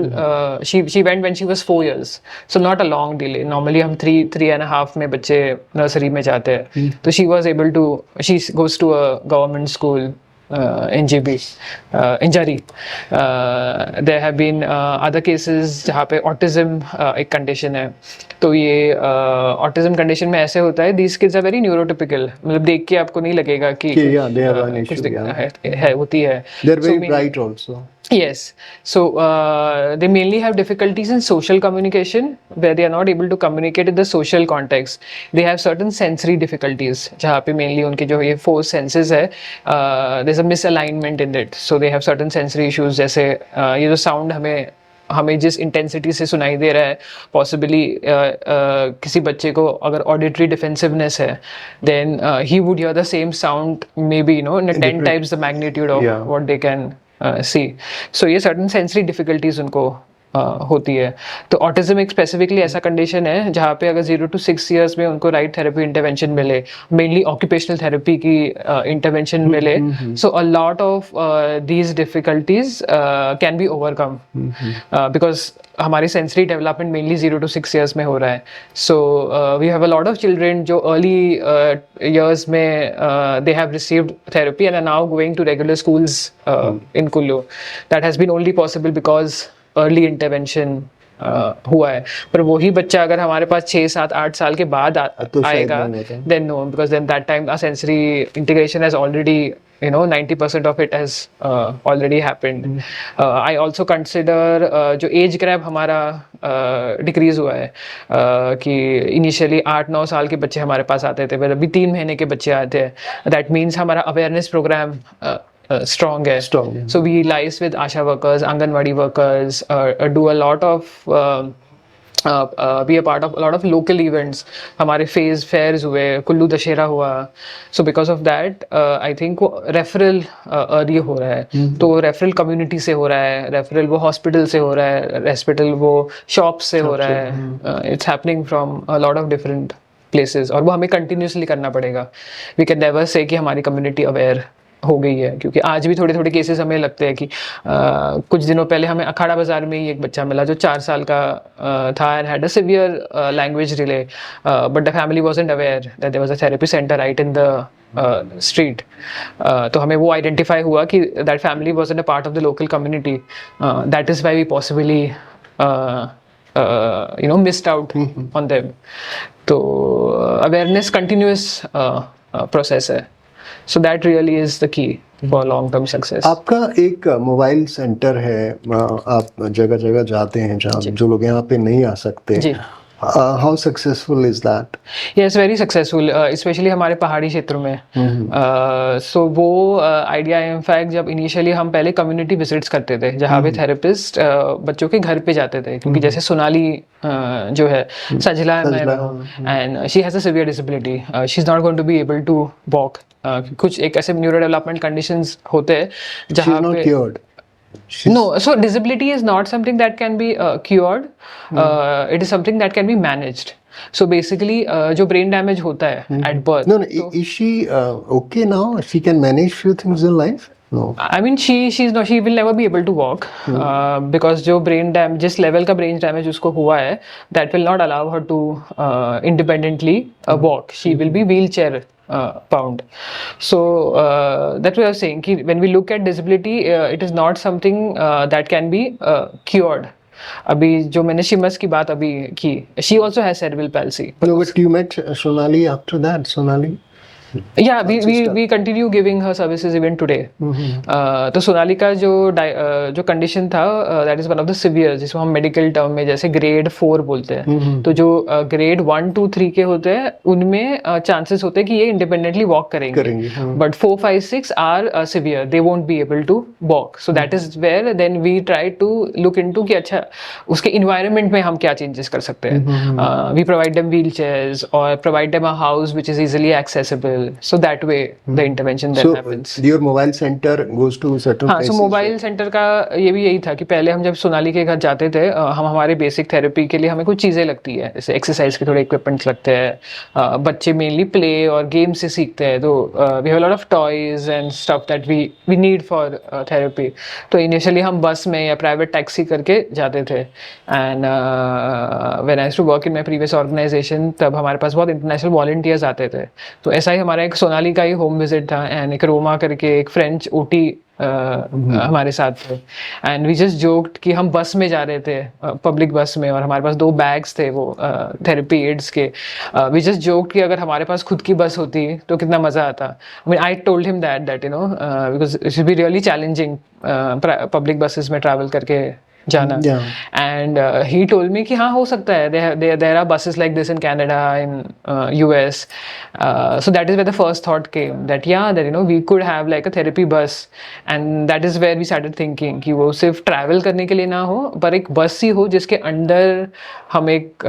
She went when she was 4 years, so not a long delay. Normally हम 3.5 में बच्चे nursery में जाते हैं, तो she was able to, she goes to a government school in GB, in Jari. There have been other cases जहाँ पे autism एक condition है. तो ये autism condition में ऐसे होता है, these kids are very neurotypical. मतलब देख के आपको नहीं लगेगा कि Yeah, they have an कुछ issue, yeah. है होती है. They're So very mean- bright also. Yes. So they mainly have difficulties in social communication, where they are not able to communicate in the social context. They have certain sensory difficulties, जहाँ पे mainly उनके जो ये 4 senses है, there's a misalignment in it. So they have certain sensory issues, जैसे ये जो sound हमें जिस इंटेंसिटी से सुनाई दे रहा है, पॉसिबली किसी बच्चे को अगर ऑडिटरी डिफेंसिवनेस है, then he would hear the same sound may be in 10 times the magnitude of Yeah. What they can see. So ये सर्टन सेंसरी डिफिकल्टीज उनको होती है. तो ऑटिज्म एक स्पेसिफिकली ऐसा कंडीशन है जहाँ पे अगर 0 to 6 years में उनको राइट थेरेपी इंटरवेंशन मिले, मेनली ऑक्यूपेशनल थेरेपी की इंटरवेंशन मिले, so a lot of these difficulties can be overcome, because हमारी sensory development mainly 0 to 6 years में हो रहा है. So we have a lot of children जो अर्ली years में they have received therapy and are now going to regular schools in Kullu. That has been only possible because early intervention हुआ है, पर वही बच्चा अगर हमारे पास 6, 7, 8 साल के बाद तो शायद आएगा, नहीं होता। then no, because then that time our sensory integration has already, 90% of it has already happened. I also consider जो एज गैप हमारा डिक्रीज हुआ है, कि इनिशियली 8-9 साल के बच्चे हमारे पास आते थे, पर अभी 3 महीने के बच्चे आते हैं। दैट मीन्स हमारा अवेयरनेस प्रोग्राम strong है। Strong, yeah. So we liaise with ASHA workers, Anganwadi workers, do a lot of be a part of a lot of local events. हमारे फेज फेयर्स हुए, कुल्लू दशहरा हुआ। So because of that I think वो referral early हो रहा है, तो referral community से हो रहा है, रेफरल वो हॉस्पिटल से हो रहा है, हॉस्पिटल वो शॉप से हो रहा है। It's happening from a lot of different places, और वो हमें कंटिन्यूसली करना पड़ेगा। वी कैन नेवर से कि हमारी कम्युनिटी अवेयर हो गई है, क्योंकि आज भी थोड़े थोड़े केसेस हमें लगते हैं कि कुछ दिनों पहले हमें अखाड़ा बाजार में ही एक बच्चा मिला जो 4 साल का था and had a severe language delay, but the family wasn't aware that there was a therapy centre right in the street. तो हमें वो आइडेंटिफाई हुआ कि that family wasn't a part of the local community, that is why we possibly missed out on them. तो awareness continuous process है। So that really is the key for long-term success. आपका एक mobile centre है, आप जगह जगह जाते हैं जहाँ जो लोग यहाँ पे नहीं आ सकते। जी। How successful is that? Yes, very successful, especially हमारे पहाड़ी क्षेत्रों में। So वो आइडिया इनफैक्ट जब इनिशियली हम पहले कम्युनिटी विजिट्स करते थे, जहाँ पे थेरेपिस्ट बच्चों के घर पे जाते थे, क्योंकि जैसे सोनाली जो है सजला है, and she has a severe disability, she is not going to be able to walk. कुछ एक ऐसे न्यूरो डेवलपमेंट कंडीशंस होते हैं जहाँ पे cured. No, so disability is not something that can be cured. It is something that can be managed. So basically, जो brain damage होता है at birth. No, is she okay now? She can manage few things in life? No. I mean, she will never be able to walk, because जो brain damage, जिस level का brain damage उसको हुआ है, that will not allow her to independently walk. She will be wheelchair bound. So that's what I was saying. कि when we look at disability, it is not something that can be cured. अभी जो मैंने Sheamus की बात अभी की, she also has cerebral palsy. No, but you met Sonali after that, Sonali? Yeah, we continue giving her services even today. तो सोनाली का जो कंडीशन था, that is one of the severe, जिसको हम मेडिकल टर्म में जैसे ग्रेड 4 बोलते हैं। तो जो ग्रेड 1, 2, 3 के होते हैं, उनमें चांसेस होते हैं कि ये इंडिपेंडेंटली वॉक करेंगे, but 4, 5, 6 are severe, they won't be able to walk. So that is where then we try to look into कि अच्छा उसके इन्वायरमेंट में हम क्या चेंजेस कर सकते हैं। We provide them wheelchairs और provide them a house which is easily accessible. So that way the intervention then happens. So your mobile center goes to certain places. So mobile centre का ये भी यही था कि पहले हम जब सोनाली के घर जाते थे, हम हमारे बेसिक थेरेपी के लिए हमें कुछ चीज़ें लगती है, जैसे एक्सरसाइज के थोड़े इक्विपमेंट्स लगते हैं, बच्चे मेनली प्ले और गेम से सीखते हैं, तो we have a lot of toys and stuff that we need for therapy. तो इनिशियली हम बस में या प्राइवेट टैक्सी करके जाते थे, and when I used to work in my previous organisation, तब हमारे पास बहुत इंटरनेशनल वॉलंटियर्स आते थे। तो ऐसा ही हमारा एक सोनाली का ही होम विजिट था, एंड एक रोमा करके एक फ्रेंच ओटी हमारे साथ थे, एंड वी जस्ट जोक्ड कि हम बस में जा रहे थे, पब्लिक बस में, और हमारे पास 2 बैग्स थे वो थेरेपी एड्स के। वी जस्ट जोक्ड कि अगर हमारे पास खुद की बस होती तो कितना मज़ा आता। I mean I told him that because it will be really challenging public buses में ट्रैवल करके जाना, एंड ही टोल्ड मी कि हाँ हो सकता है, there are buses like this in Canada, in US, so that is where the first thought came that that we could have like a therapy bus, and that is where we started thinking कि वो सिर्फ travel करने के लिए ना हो, पर एक बस ही हो जिसके अंडर हम एक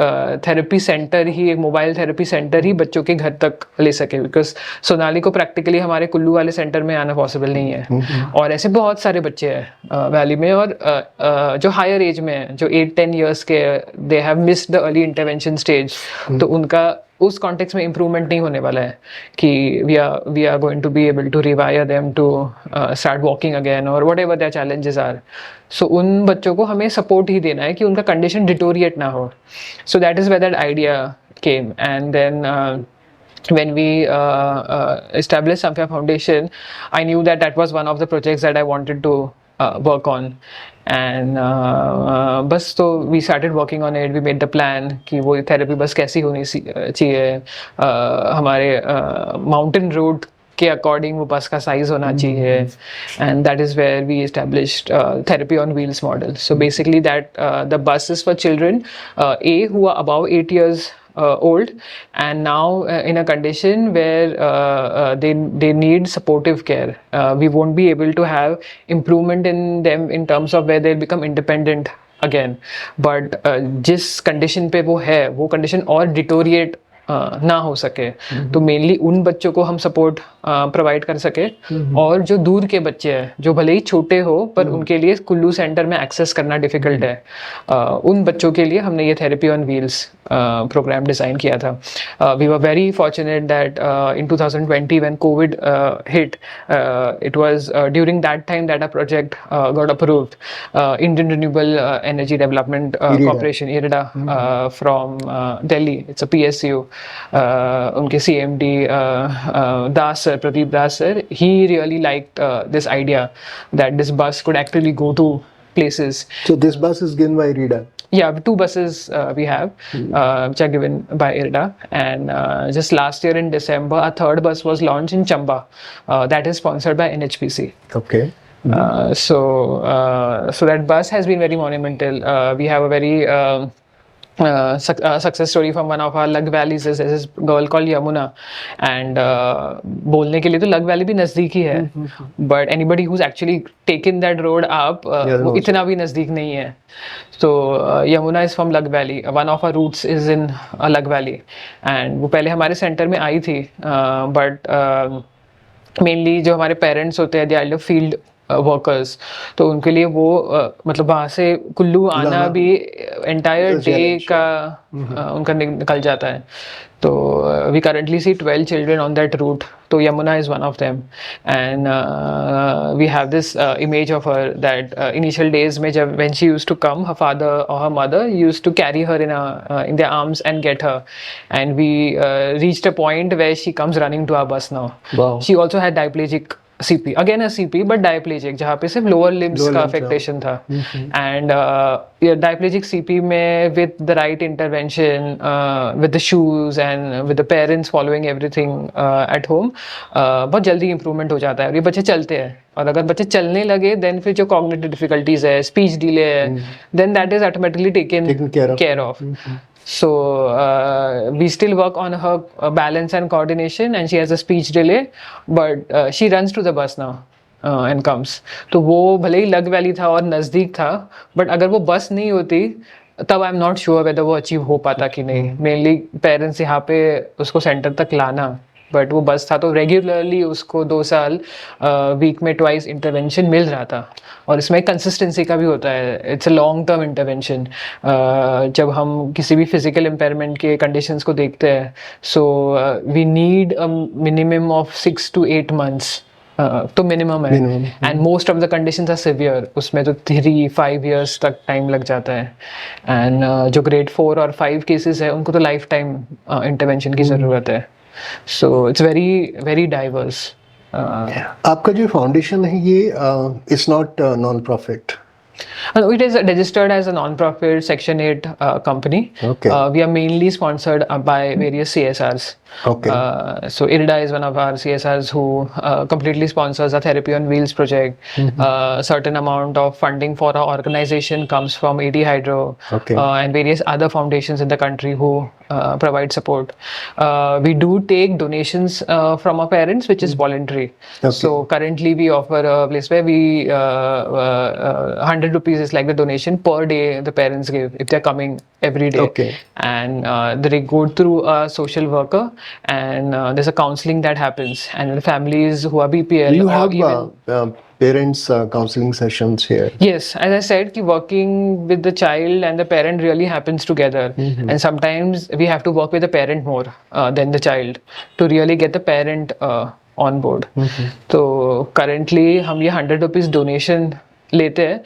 थेरेपी सेंटर ही, एक मोबाइल थेरेपी सेंटर ही बच्चों के घर तक ले सके, बिकॉज सोनाली को प्रैक्टिकली हमारे कुल्लू वाले सेंटर में आना पॉसिबल नहीं है। और ऐसे बहुत सारे बच्चे हैं वैली में, और जो हायर एज में है, जो 8-10 ईयर्स के, they have missed the early intervention stage, तो उनका उस कॉन्टेक्स्ट में इम्प्रूवमेंट नहीं होने वाला है कि we are going to be able to rewire them to start walking again और whatever their challenges are. So उन बच्चों को हमें सपोर्ट ही देना है कि उनका कंडीशन डिटोरिएट ना हो। So that is where that idea came, and then when we established Samfya Foundation, I knew that was one of the projects that I wanted to work on. And बस तो we started working on it. We made the plan कि वो therapy बस कैसी होनी चाहिए, हमारे mountain road के अकॉर्डिंग वो बस का साइज होना चाहिए. And that is where we established therapy on wheels model. So basically that the bus is for children a who are above 8 years old and now in a condition where they need supportive care. We won't be able to have improvement in them in terms of where they'll become independent again, but जिस condition पे वो है वो condition और deteriorate ना हो सके. तो मेनली उन बच्चों को हम सपोर्ट प्रोवाइड कर सके. और जो दूर के बच्चे हैं जो भले ही छोटे हो पर उनके लिए कुल्लू सेंटर में एक्सेस करना डिफिकल्ट है, उन बच्चों के लिए हमने ये therapy on wheels programme design किया था. We were very fortunate that in 2020 when covid hit, it was during that time that a project got approved. Indian Renewable Energy Development Corporation IREDA from Delhi, it's a PSU. उनके CMD Das sir, Pradeep Das sir, he really liked this idea that this bus could actually go to places. So this bus is given by IREDA? Yeah, 2 buses we have which are given by IREDA, and just last year in December a 3rd bus was launched in Chamba, that is sponsored by NHPC. Okay. So that bus has been very monumental. We have a very success story from one of our Lag valleys. Is this girl called Yamuna, and बोलने के लिए तो लग valley भी नज़दीक ही है, but anybody who's actually taken that road up वो इतना भी नज़दीक नहीं है. So Yamuna is from Lag Valley. One of our routes is in Lag Valley, and वो पहले हमारे सेंटर में आई थी, but mainly जो हमारे पेरेंट्स होते हैं, they are फील्ड वर्कर्स, तो उनके लिए वो मतलब वहाँ से कुल्लू आना भी एंटायर डे का उनका निकल जाता है. तो we currently see 12 children on that route. तो Yamuna is one of them, and we have this image of her that initial days में जब when she used to come, her father और her mother used to carry her in their arms and get her, and we reached a point where she comes running to our bus now. Wow. She also had diplegic CP, again a CP but diplegic, जहाँ पे सिर्फ lower limbs का affectation था. And diplegic CP में with the right intervention, with the shoes and with the parents following everything at home, बहुत जल्दी improvement हो जाता है और ये बच्चे चलते हैं. और अगर बच्चे चलने लगे then फिर जो cognitive difficulties है, speech delay है, then that is automatically taken care of. So we still work on her balance and coordination, and she has a speech delay, but she runs to the bus now and comes. तो वो भले ही लग valley था और नज़दीक था, but अगर वो बस नहीं होती तब I am not sure whether वो अचीव हो पाता कि नहीं. मेनली पेरेंट्स यहाँ पे उसको सेंटर तक लाना, बट वो बस था तो रेगुलरली उसको 2 साल वीक में ट्वाइस इंटरवेंशन मिल रहा था. और इसमें कंसिस्टेंसी का भी होता है, it's a long term intervention. जब हम किसी भी फिजिकल इम्पेयरमेंट के कंडीशंस को देखते हैं, so we need a minimum of 6 to 8 months, तो मिनिमम है. And most of the conditions are severe, उसमें तो 3-5 years तक टाइम लग जाता है. एंड जो ग्रेड 4 और 5 केसेस है उनको तो लाइफ टाइम इंटरवेंशन की ज़रूरत है. So it's very diverse. आपका जो फाउंडेशन है ये it's not non profit? It is registered as a non-profit Section 8 company. Okay. We are mainly sponsored by various CSRs. Okay. So IREDA is one of our CSRs who completely sponsors a Therapy on Wheels project. Certain amount of funding for our organization comes from AD Hydro, Okay. And various other foundations in the country who provide support. We do take donations from our parents, which is voluntary. Okay. So currently we offer a place where we 100 rupees is like the donation per day the parents give if they're coming every day. Okay. And they go through a social worker, and there's a counseling that happens, and the families who are BPL You or have even parents counseling sessions here? yes, as I said, ki working with the child and the parent really happens together. And sometimes we have to work with the parent more than the child to really get the parent on board. तो currently हम ये 100 rupees donation लेते हैं,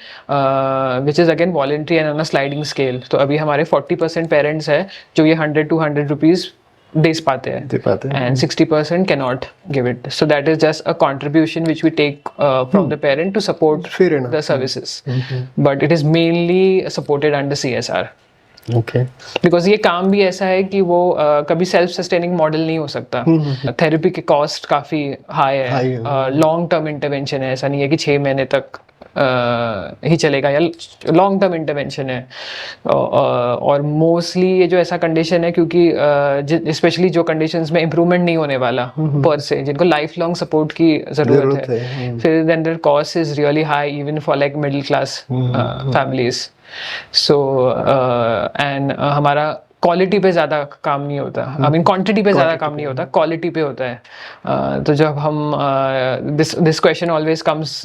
which is again voluntary and on a sliding scale. तो अभी हमारे 40% parents है जो ये 100 to 100 rupees दे पाते हैं दे पाते हैं। and 60% cannot give it. So that is just a contribution which we take from the parent to support Fair enough. the services. But it is mainly supported under CSR. Okay because ये काम भी ऐसा है कि वो कभी self sustaining model नहीं हो सकता. थेरेपी के कॉस्ट काफ़ी हाई है. लॉन्ग टर्म इंटरवेंशन है, ऐसा नहीं है कि 6 महीने तक ही चलेगा, या लॉन्ग टर्म इंटरवेंशन है. और मोस्टली ये जो ऐसा कंडीशन है, क्योंकि स्पेशली जो कंडीशंस में इम्प्रूवमेंट नहीं होने वाला पर से, जिनको लाइफ लॉन्ग सपोर्ट की ज़रूरत है, फिर then their cost is really high even for like middle class families. So and हमारा क्वालिटी पे ज़्यादा काम नहीं होता. आई मीन क्वांटिटी पे ज़्यादा काम नहीं होता, क्वालिटी पे होता है. तो जब हम this question always comes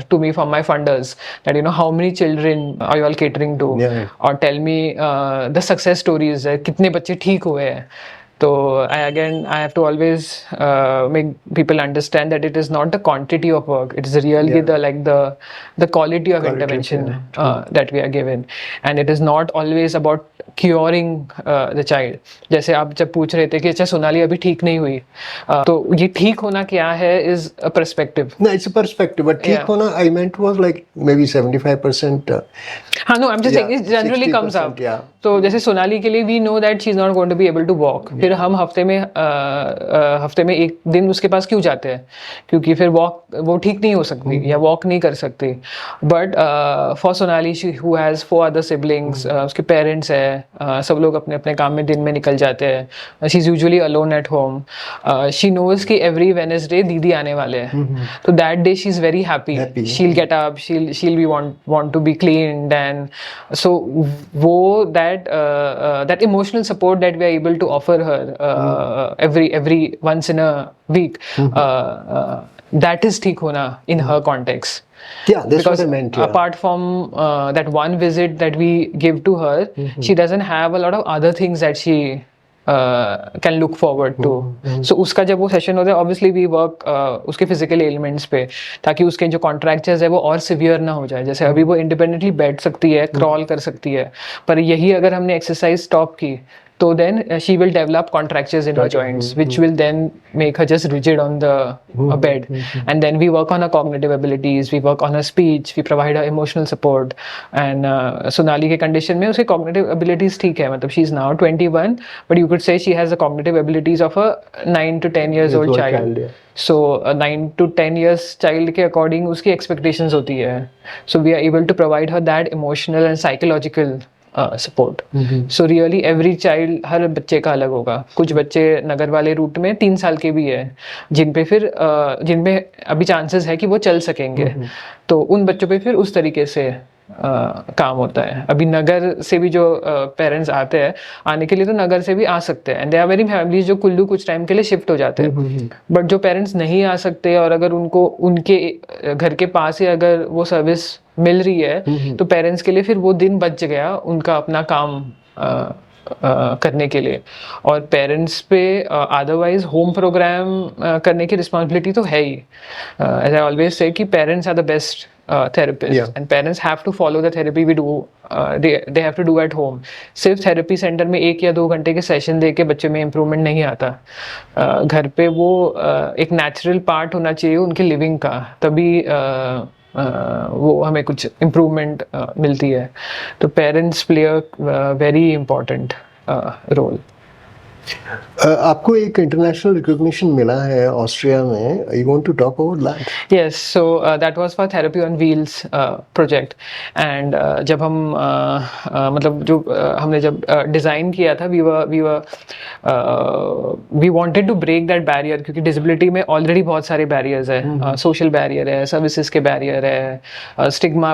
to me from my funders that you know how many children are you all catering to, और tell me the success stories, कितने बच्चे ठीक हुए हैं. So I have to always make people understand that it is not the quantity of work; it is really the quality of intervention that we are given, and it is not always about curing the child. जैसे आप जब पूछ रहे थे कि अच्छा सोनाली अभी ठीक नहीं हुई, तो ये ठीक होना क्या है is a perspective. No, it's a perspective, but ठीक होना I meant was like maybe 75%. हाँ, no, I'm just saying it generally comes up. तो जैसे सोनाली के लिए we know that she is not going to be able to walk. फिर हम हफ्ते में एक दिन उसके पास क्यों जाते हैं, क्योंकि फिर वो ठीक नहीं हो सकती या वॉक नहीं कर सकती. But for Sonali who has 4 other siblings, उसके पेरेंट्स हैं, सब लोग अपने अपने काम में दिन में निकल जाते हैं. She is usually alone at home. She knows कि एवरी वेडनेसडे दीदी आने वाले हैं, तो that day she is very happy. She'll get up, she'll be want to be cleaned, and so वो that emotional support that we are able to offer her every once in a week, that is ठीक होना in her context. Yeah, that's what I meant. Yeah. Apart from that one visit that we give to her, she doesn't have a lot of other things that she can look forward to. So उसका जब वो session होता है, obviously we work उसके physical ailments पे, ताकि उसके जो contractures है वो और severe ना हो जाए. जैसे अभी वो independently बैठ सकती है, crawl कर सकती है, पर यही अगर हमने exercise stop की, so then she will develop contractures in her joints, which will then make her just rigid on the bed. And then we work on her cognitive abilities, we work on her speech, we provide her emotional support. And Sonali के condition में उसके cognitive abilities ठीक है, मतलब she is now 21, but you could say she has the cognitive abilities of a 9 to 10 years old child. So a 9 to 10 years child के according उसकी expectations होती है. So we are able to provide her that emotional and psychological support. So really every child, हर बच्चे का अलग होगा. कुछ बच्चे नगर वाले रूट में 3 साल के भी है, जिनपे अभी चांसेस है कि वो चल सकेंगे, तो उन बच्चों पे फिर उस तरीके से काम होता है. अभी नगर से भी जो पेरेंट्स आते हैं, आने के लिए तो नगर से भी आ सकते हैं, and they are very families जो कुल्लू कुछ टाइम के लिए शिफ्ट हो जाते हैं. बट जो पेरेंट्स नहीं आ सकते, और अगर उनको उनके घर के पास ही अगर वो सर्विस मिल रही है, तो पेरेंट्स के लिए फिर वो दिन बच गया उनका अपना काम करने के लिए. और पेरेंट्स पे अदरवाइज होम प्रोग्राम करने की रिस्पॉन्सिबिलिटी तो है ही. एज आई ऑलवेज से कि parents are the best therapists, and parents have to follow the therapy we do, they have to do at home. सिर्फ थेरेपी सेंटर में 1 या 2 घंटे के सेशन दे के बच्चे में इम्प्रूवमेंट नहीं आता. घर पे वो एक नेचुरल पार्ट होना चाहिए उनके लिविंग का, तभी वो हमें कुछ इम्प्रूवमेंट मिलती है. तो parents play a very important role. आपको एक इंटरनेशनल रिकॉग्निशन मिला है ऑस्ट्रिया में. You want to talk about that? Yes, so that was for therapy on wheels project. And जब हम मतलब जो हमने जब डिज़ाइन किया था, we wanted to break that barrier, क्योंकि डिसेबिलिटी में ऑलरेडी बहुत सारे बैरियर्स है. सोशल बैरियर है, सर्विसेज के बैरियर है, स्टिग्मा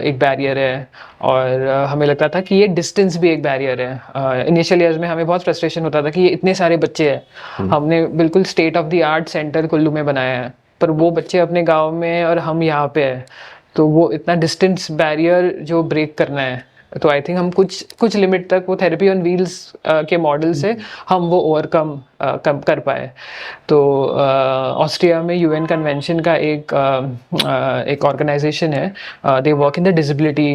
एक बैरियर है, और हमें लगता था कि ये डिस्टेंस भी एक बैरियर है. इनिशियल ईयर्स में हमें बहुत फ्रस्ट्रेशन होता था कि ये इतने सारे बच्चे हैं, हमने बिल्कुल state of the art centre Kullu में बनाया है, पर वो बच्चे अपने गांव में और हम यहाँ पे हैं, तो वो इतना डिस्टेंस बैरियर जो ब्रेक करना है, तो आई थिंक हम कुछ लिमिट तक वो थेरेपी ऑन व्हील्स के मॉडल से हम वो ओवरकम कर पाए। तो ऑस्ट्रिया में यूएन कन्वेंशन का एक ऑर्गेनाइजेशन है, they work in the disability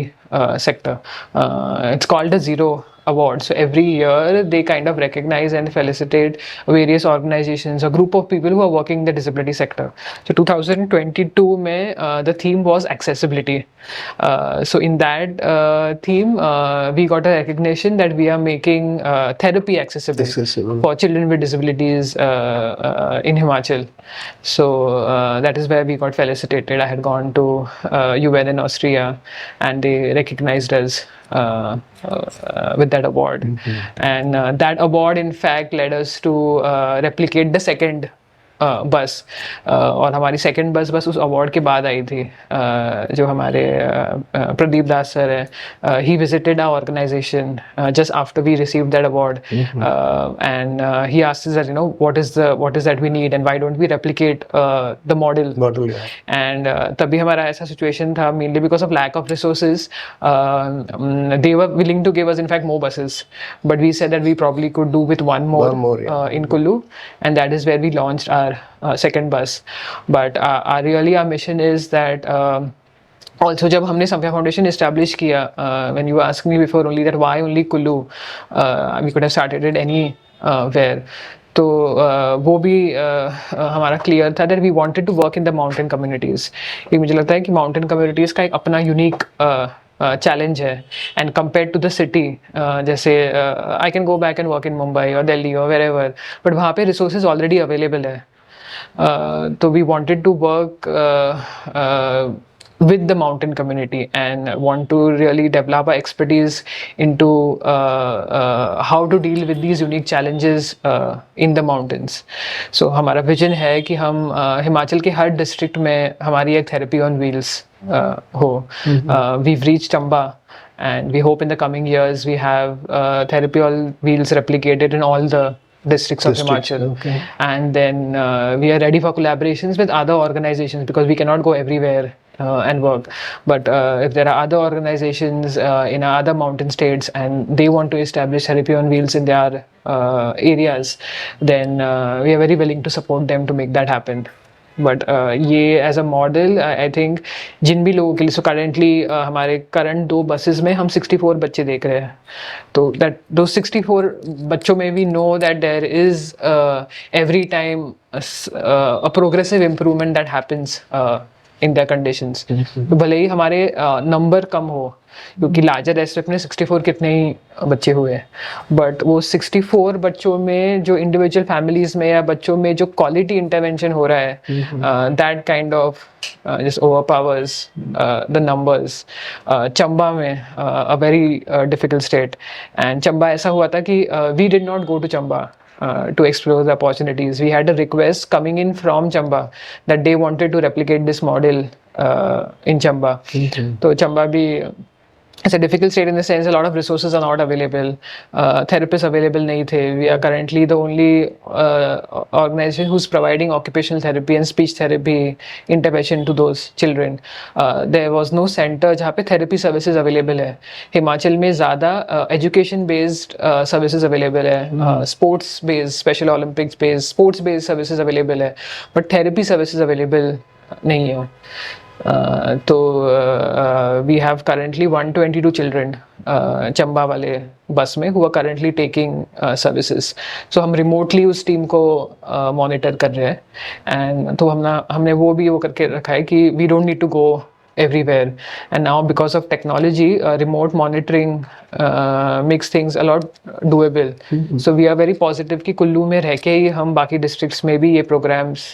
sector. It's called a Zero Award. So every year they kind of recognize and felicitate various organizations, a group of people who are working in the disability sector. So 2022 में the theme was accessibility. So in that theme we got a recognition that we are making therapy accessible for children with disabilities in Himachal. So that is where we got felicitated. I had gone to UN in Austria and they recognized us with that award. And that award in fact led us to replicate the second बस, और हमारी second बस उस award के बाद आई थी। जो हमारे प्रदीप दास सर है, he visited our organisation just after we received that award and he asked that, you know, what is that we need and why don't we replicate the model. And तभी हमारा ऐसा situation था, mainly because of lack of resources. They were willing to give us in fact more buses, but we said that we probably could do with one more in Kullu, and that is where we launched our second bus. But our mission is that also जब हमने संध्या foundation establish किया, when you asked me before only that why only Kullu, we could have started it anywhere. तो वो भी हमारा clear था that we wanted to work in the mountain communities. ये मुझे लगता है कि mountain communities का एक अपना यूनिक चैलेंज है and compare to the city. जैसे I can go back and work in Mumbai और दिल्ली और वेरेवर, बट वहाँ पे रिसोर्सेज ऑलरेडी अवेलेबल है। तो we wanted to work with the mountain community and want to really develop our expertise into how to deal with these unique challenges in the mountains. So हमारा vision है कि हम हिमाचल के हर district में हमारी एक therapy on wheels हो। We've reached Chamba and we hope in the coming years we have therapy on wheels replicated in all the districts of Himachal. And then we are ready for collaborations with other organizations because we cannot go everywhere and work. But if there are other organizations in other mountain states and they want to establish therapy on wheels in their areas, then we are very willing to support them to make that happen. But ये as a model, I think जिन भी लोगों के लिए, so currently हमारे current 2 buses में हम 64 बच्चे देख रहे हैं। तो that those 64 बच्चों में we know that there is every time a progressive improvement that happens in their conditions. तो भले ही हमारे नंबर कम हो, क्योंकि लार्जर एस्पेक्ट में 64 कितने ही बच्चे हुए, बट वो 64 बच्चों में जो इंडिविजुअल फैमिलीज में या बच्चों में जो क्वालिटी इंटरवेंशन हो रहा है, that kind of just overpowers the numbers. Chamba में a very difficult state, and Chamba ऐसा हुआ था कि we did not go to Chamba to explore the opportunities. We had a request coming in from Chamba that they wanted to replicate this model in Chamba. So Chamba bhi it's a difficult state in the sense a lot of resources are not available. Therapists available nahi the. We are currently the only organization who's providing occupational therapy and speech therapy intervention to those children. There was no center जहाँ पे therapy services available है। हिमाचल में ज़्यादा education based services available है, sports based, special Olympics based, sports based services available है, but therapy services available नहीं है। तो we have currently 122 children Chamba वाले बस में who are currently taking services. So हम remotely उस टीम को monitor कर रहे हैं, and तो हमने वो भी वो करके रखा है कि we don't need to go everywhere. And now because of technology, remote monitoring makes things a lot doable. So we are very positive कि कुल्लू में रह के ही हम बाकी districts में भी ये programs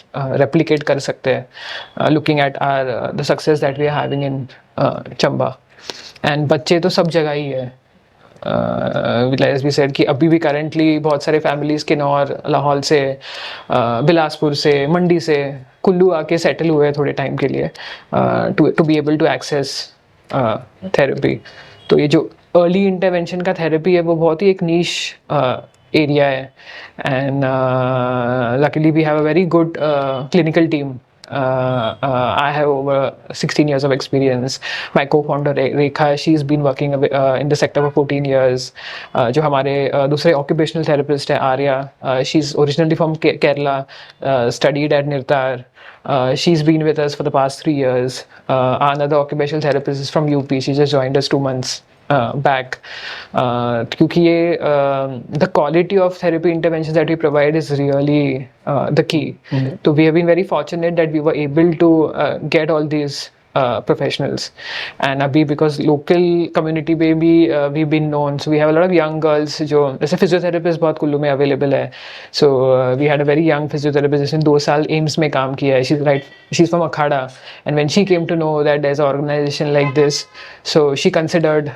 replicate कर सकते हैं, looking at the success that we are having in Chamba. And बच्चे तो सब जगह ही है। as we said कि अभी भी currently बहुत सारे families किन्नौर, लाहौल से, बिलासपुर से, मंडी से कुल्लू आके सेटल हुए हैं थोड़े टाइम के लिए to be able to access therapy. तो ये जो early intervention का therapy है वो बहुत ही एक niche area है, and luckily we have a very good clinical team I have over 16 years of experience. My co-founder Rekha, she's been working in the sector for 14 years. जो हमारे दूसरे occupational therapist है Arya, she's originally from Kerala, studied at Nirtar. She's been with us for the past 3 years. Another occupational therapist is from UP. She just joined us 2 months back. क्योंकि ये the quality of therapy interventions that we provide is really the key. So we have been very fortunate that we were able to get all these professionals. And अभी because local community में भी we've been known, so we have a lot of young girls जो जैसे physiotherapist बहुत कुल्लू में available है. So we had a very young physiotherapist जिसने 2 साल एम्स में काम किया है. She's from Akhada, and when she came to know that there's an organization like this, so she considered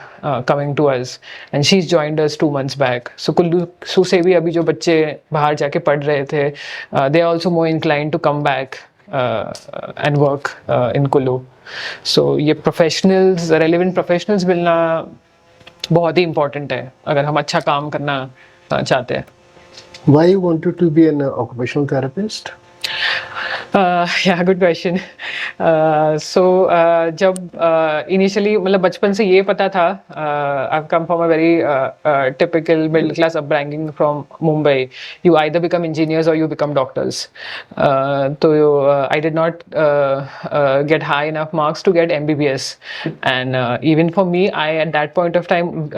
coming to us, and she's joined us 2 months back. So Kullu से भी अभी जो बच्चे बाहर जाके पढ़ रहे थे, they are also more inclined to come back and work in Kullu. So ये professionals, relevant professionals मिलना बहुत ही important है अगर हम अच्छा काम करना चाहते हैं. Why you wanted to be an occupational therapist? Yeah, good question. So जब initially मतलब बचपन से ये पता था, I've come from a very typical middle class upbringing from Mumbai. You either become engineers or you become doctors. So I did not get high enough marks to get MBBS, and even for me, I at that point of time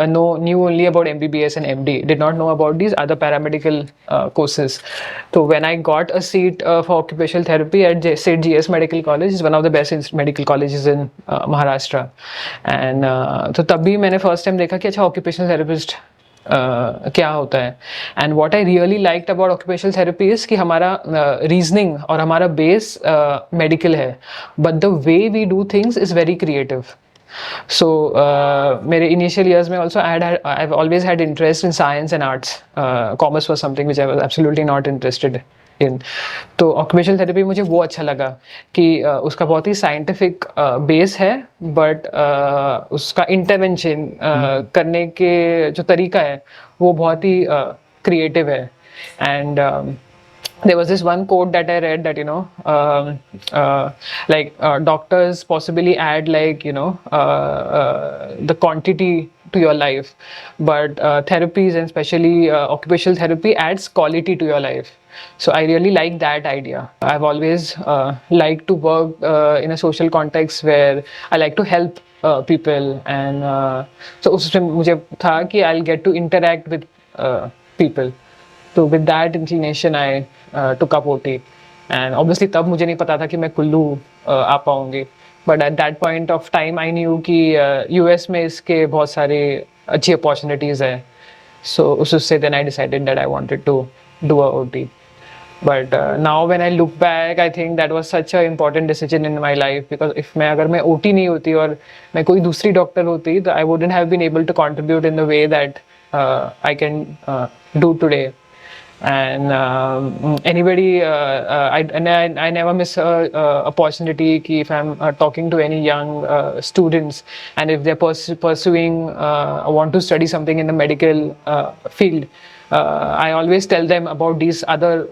knew only about MBBS and MD. Did not know about these other paramedical courses. So when I got a seat for occupational therapy at St. GS Medical College, is one of the best medical colleges in Maharashtra, and तो तभी मैंने first time देखा कि अच्छा occupational therapist क्या होता है. And what I really liked about occupational therapy is कि हमारा reasoning और हमारा base medical है, but the way we do things is very creative. So मेरे initial years में also I've always had interest in science and arts. Commerce was something which I was absolutely not interested in. तो occupational therapy मुझे वो अच्छा लगा कि उसका बहुत ही scientific base है, but उसका intervention करने के जो तरीका है वो बहुत ही creative है. And there was this one quote that I read that doctors possibly add the quantity to your life, but therapies and especially occupational therapy adds quality to your life. So I really like that idea. I've always liked to work in a social context where I like to help people, and so उसमें मुझे था कि I'll get to interact with people. So with that inclination, I took up OT, and obviously तब मुझे नहीं पता था कि मैं कुल्लू आ पाऊँगी. But at that point of time, I knew कि US में इसके बहुत सारे अच्छी opportunities है. So उससे then I decided that I wanted to do a OT. But now when I look back, I think that was such an important decision in my life, because if अगर मैं OT नहीं होती और मैं कोई दूसरी doctor होती, तो I wouldn't have been able to contribute in the way that I can do today. And anybody, I never miss a opportunity कि if I'm talking to any young students, and if they're pursuing want to study something in the medical field, I always tell them about these other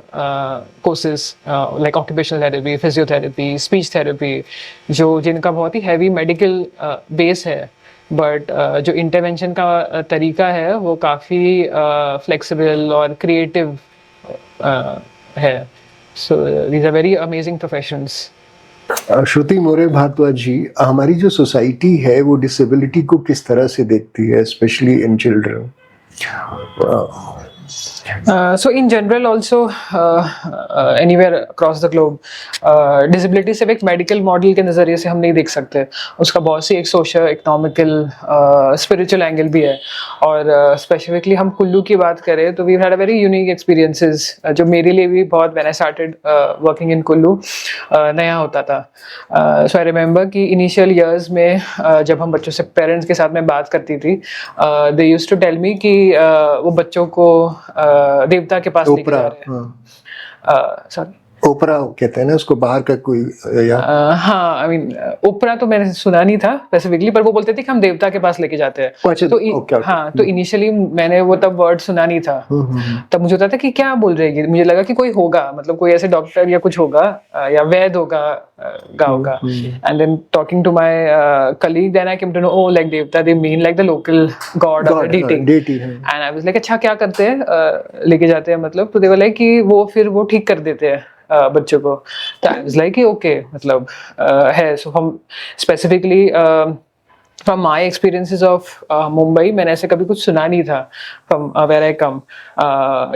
courses like occupational therapy, physiotherapy, speech therapy, जिनका बहुत ही heavy medical base है, but जो intervention का तरीका है वो काफ़ी flexible और creative है. So these are very amazing professions. श्रुति मोरे भारद्वाज जी, हमारी जो सोसाइटी है वो डिसेबिलिटी को किस तरह से देखती है, specially in children? So in general also anywhere across the globe, disability सिर्फ एक medical model के नज़रिए से हम नहीं देख सकते. उसका बहुत सी एक सोशल, इकोनॉमिकल, स्पिरिचुअल एंगल भी है. और स्पेसिफिकली हम कुल्लू की बात करें तो we've had a very unique experiences, जो मेरे लिए भी बहुत when I started working in Kullu नया होता था. So I remember कि इनिशियल ईयर्स में जब हम बच्चों से पेरेंट्स के साथ में बात करती थी, they used to tell me कि वो बच्चों को देवता के पास लेके जा रहे हैं. सॉरी, ओपरा कहते हैं ना उसको, बाहर का कोई या हाँ, आई मीन ओपरा तो मैंने सुना नहीं था स्पेसिफिकली, पर वो बोलते थे कि हम देवता के पास लेके जाते हैं। अच्छा, तो ओके, ओके। हाँ, तो इनिशियली मैंने वो तब वर्ड सुना नहीं था। तब मुझे होता था कि क्या बोल रहे हैं, मुझे लगा कि कोई होगा, मतलब कोई ऐसे डॉक्टर या कुछ होगा, या वैद्य होगा गांव का। And then talking to my colleague, then I came to know, oh like devta they mean like the local god of डेटिंग। डेटी है। एंड आई वाज लाइक अच्छा क्या करते हैं, लेके जाते हैं मतलब, तो दे वर लाइक कि वो फिर वो ठीक कर देते हैं बच्चों को। तो आई वाज लाइक कि ओके, मतलब है। सो हम specifically from my experiences of Mumbai, मैंने ऐसे कभी कुछ सुना नहीं था फ्रॉम वेयर आई कम,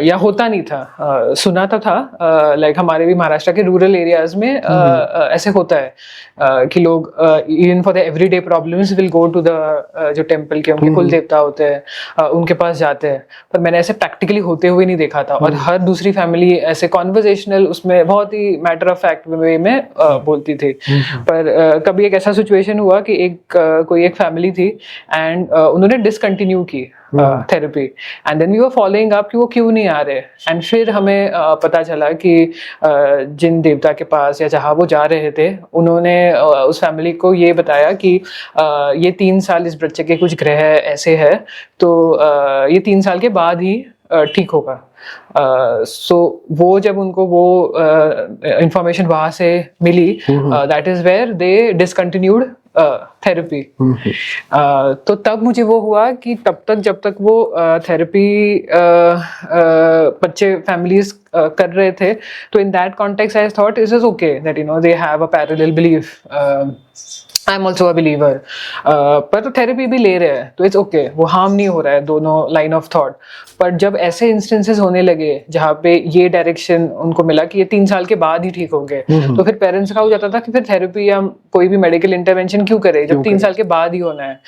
या होता नहीं था। सुना तो था लाइक हमारे भी महाराष्ट्र के रूरल एरियाज में ऐसे होता है कि लोग even for the everyday problems will go to the जो टेम्पल के उनके कुल देवता होते हैं उनके पास जाते हैं। पर मैंने ऐसे प्रैक्टिकली होते हुए नहीं देखा था। और हर दूसरी फैमिली ऐसे कॉन्वर्जेशनल उसमें बहुत ही मैटर ऑफ फैक्ट वे में बोलती थी। पर कभी एक ऐसा सिचुएशन हुआ कि कोई एक फैमिली थी एंड उन्होंने डिसकंटिन्यू की therapy, and then we were following up कि वो क्यों नहीं आ रहे। एंड फिर हमें पता चला कि जिन देवता के पास या जहाँ वो जा रहे थे, उन्होंने उस फैमिली को ये बताया कि ये 3 साल इस बच्चे के कुछ ग्रह ऐसे है, तो ये 3 साल के बाद ही ठीक होगा। सो वो जब उनको वो इंफॉर्मेशन वहां से मिली, that is where they discontinued therapy. तो तब मुझे वो हुआ कि तब तक जब तक वो थेरेपी बच्चे फैमिलीज कर रहे थे, तो in that context I thought it is okay that you no they have a parallel belief, I am also a believer. पर तो थेरेपी भी ले रहे हैं तो इट्स ओके, वो हार्म नहीं हो रहा है, दोनों लाइन ऑफ थॉट। पर जब ऐसे इंस्टेंसेस होने लगे जहाँ पे ये डायरेक्शन उनको मिला कि ये 3 साल के बाद ही ठीक होंगे, तो फिर पेरेंट्स का हो जाता था कि फिर थेरेपी या कोई भी मेडिकल इंटरवेंशन क्यों करे जब 3 साल के बाद ही होना है।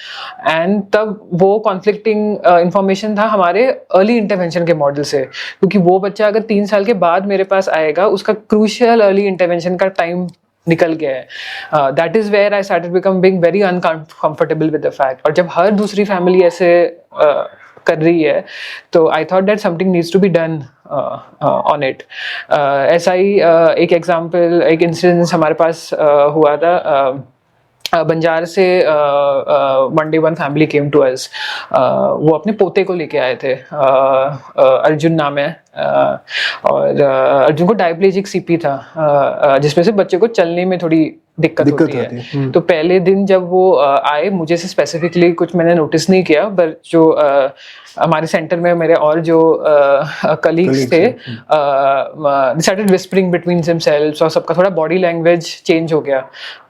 एंड तब वो कॉन्फ्लिक्टिंग इंफॉर्मेशन था हमारे अर्ली इंटरवेंशन के मॉडल से, क्योंकि वो बच्चा अगर 3 साल के बाद मेरे पास आएगा, उसका क्रूशियल अर्ली इंटरवेंशन का टाइम निकल गया है। That is where I started become being very uncomfortable with the fact. और जब हर दूसरी फैमिली ऐसे कर रही है, तो I thought that something needs to be done on it. ऐसा ही एक एग्जाम्पल, एक इंसिडेंस हमारे पास हुआ था। बंजार से one day one family came to us. वो अपने पोते को लेके आए थे, अर्जुन नाम है, और अर्जुन को डायप्लेजिक सीपी था, जिसमें से बच्चे को चलने में थोड़ी दिक्कत होती है। तो पहले दिन जब वो आए, मुझे से स्पेसिफिकली कुछ मैंने नोटिस नहीं किया, पर जो हमारे सेंटर में मेरे और जो कलीग्स थे, स्टार्टेड विस्परिंग बिटवीन देमसेल्व्स, और सबका थोड़ा बॉडी लैंग्वेज चेंज हो गया।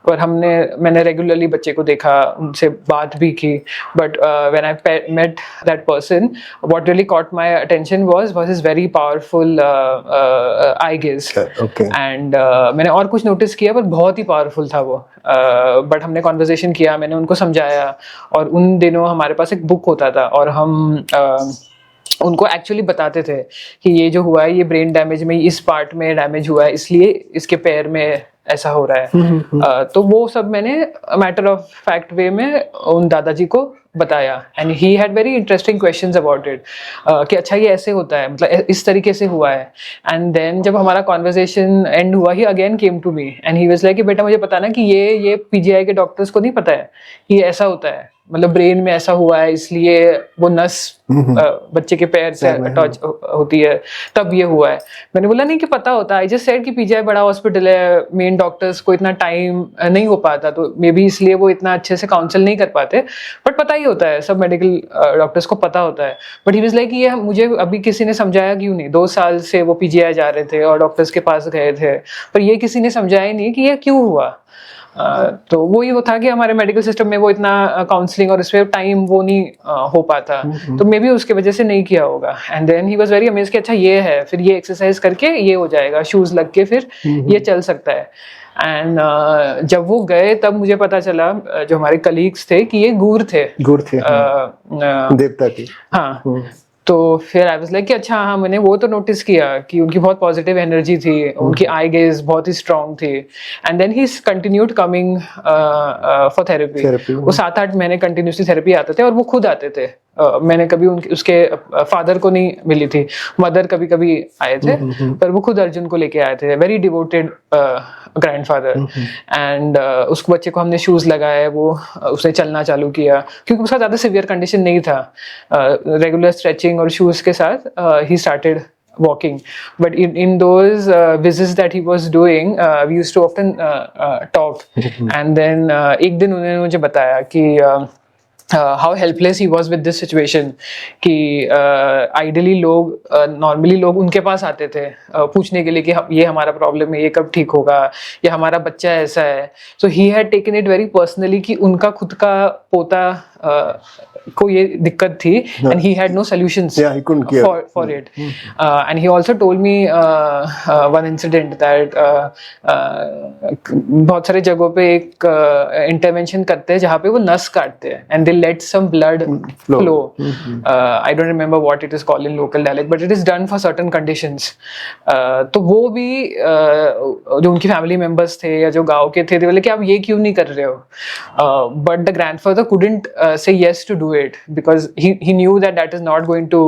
पर मैंने रेगुलरली बच्चे को देखा, उनसे बात भी की, but when I met that person, what really caught my attention was his very powerful eye gaze. And मैंने और कुछ नोटिस किया, पर बहुत ही पावरफुल था वो। बट हमने कॉन्वर्सेशन किया, मैंने उनको समझाया, और उन दिनों हमारे पास एक बुक होता था, और हम उनको एक्चुअली बताते थे कि ये जो हुआ है, ये ब्रेन डैमेज में इस पार्ट में डैमेज हुआ है, इसलिए इसके पैर में ऐसा हो रहा है। तो वो सब मैंने मैटर ऑफ फैक्ट वे में उन दादाजी को बताया, and he had very interesting questions about it, कि अच्छा ये ऐसे होता है, मतलब इस तरीके से हुआ है। एंड देन जब हमारा कॉन्वर्सेशन एंड हुआ, he again came to me and he was like कि बेटा मुझे पता ना कि ये पीजीआई के डॉक्टर्स को नहीं पता है कि ये ऐसा होता है, मतलब ब्रेन में ऐसा हुआ है, इसलिए वो नस बच्चे के पैर से अटैच होती है, तब ये हुआ है। मैंने बोला नहीं कि पता होता है, आई जस्ट सेड कि पीजीआई बड़ा हॉस्पिटल है, मेन डॉक्टर्स को इतना टाइम नहीं हो पाता, तो मे बी इसलिए वो इतना अच्छे से काउंसिल नहीं कर पाते, बट पता ही होता है, सब मेडिकल डॉक्टर्स को पता होता है। बट ही वाज लाइक ये मुझे अभी किसी ने समझाया क्यों नहीं, 2 साल से वो पीजीआई जा रहे थे और डॉक्टर्स के पास गए थे, पर ये किसी ने समझाया नहीं कि ये क्यों हुआ। तो वही वो था कि हमारे मेडिकल सिस्टम में वो इतना काउंसलिंग और इसमें टाइम वो नहीं हो पाता, तो मे बी उसके वजह से नहीं किया होगा। And then he was very amazed कि अच्छा ये है, फिर ये एक्सरसाइज करके ये हो जाएगा, शूज लग के फिर ये चल सकता है। एंड जब वो गए तब मुझे पता चला, जो हमारे कलीग्स थे, कि ये गूर थे देवता की। हाँ। तो फिर आई वाज लाइक कि अच्छा, हाँ मैंने वो तो नोटिस किया कि उनकी बहुत पॉजिटिव एनर्जी थी, उनकी आई गेज बहुत ही स्ट्रांग थी। And then he continued coming for therapy. वो 7-8 महीने कंटिन्यूसली थेरेपी आते थे, और वो खुद आते थे मैंने कभी उसके फादर को नहीं मिली थी, मदर कभी कभी आए थे, पर वो खुद अर्जुन को लेके आए थे, वेरी डिवोटेड ग्रैंडफादर। एंड उस बच्चे को हमने शूज लगाए, वो उसने चलना चालू किया, क्योंकि उसका ज़्यादा सिवियर कंडीशन नहीं था, रेगुलर स्ट्रेचिंग और शूज के साथ he started walking. But in those visits that he was doing, we used to often talk. And then एक दिन उन्होंने मुझे बताया कि how helpless he was with this situation, कि ideally लोग normally लोग उनके पास आते थे पूछने के लिए कि ये हमारा प्रॉब्लम है, ये कब ठीक होगा, या हमारा बच्चा ऐसा है. So he had taken it very personally कि उनका खुद का पोता को ये दिक्कत थी, and he had no solutions he couldn't care for it. And he also told me one incident that बहुत सारे जगहों पे एक intervention करते हैं जहाँ पे वो नस काटते हैं and they let some blood flow. I don't remember what it is called in local dialect, but it is done for certain conditions. तो वो भी जो उनकी family members थे या जो गांव के थे, they बोले कि आप ये क्यों नहीं कर रहे हो? But the grandfather couldn't say yes to do it because he knew that is not going to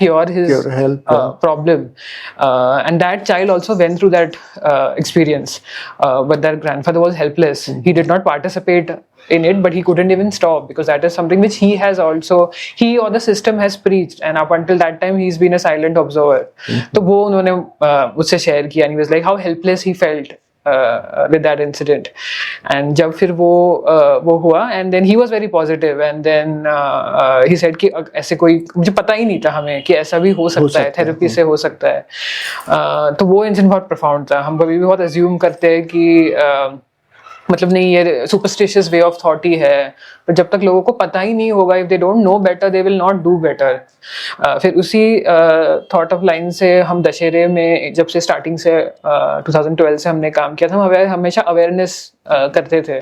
cure his problem. And that child also went through that experience, but that grandfather was helpless. He did not participate in it, but he couldn't even stop because that is something which he or the system has preached, and up until that time he's been a silent observer. तो वो उन्होंने मुझसे share किया, and he was like how helpless he felt with that incident. And जब फिर वो हुआ, and then he was very positive, and then he said कि ऐसे कोई, मुझे पता ही नहीं था हमें कि ऐसा भी हो सकता है, थेरेपी से हो सकता है. तो वो इंसिडेंट बहुत profound था. हम कभी भी बहुत assume करते हैं कि मतलब नहीं, ये सुपरस्टिशियस वे ऑफ थॉट ही है, पर जब तक लोगों को पता ही नहीं होगा, if they don't know better they will not do better. फिर उसी थॉट ऑफ लाइन से हम दशहरे में जब से स्टार्टिंग से 2012 से हमने काम किया था, हम हमेशा अवेयरनेस करते थे,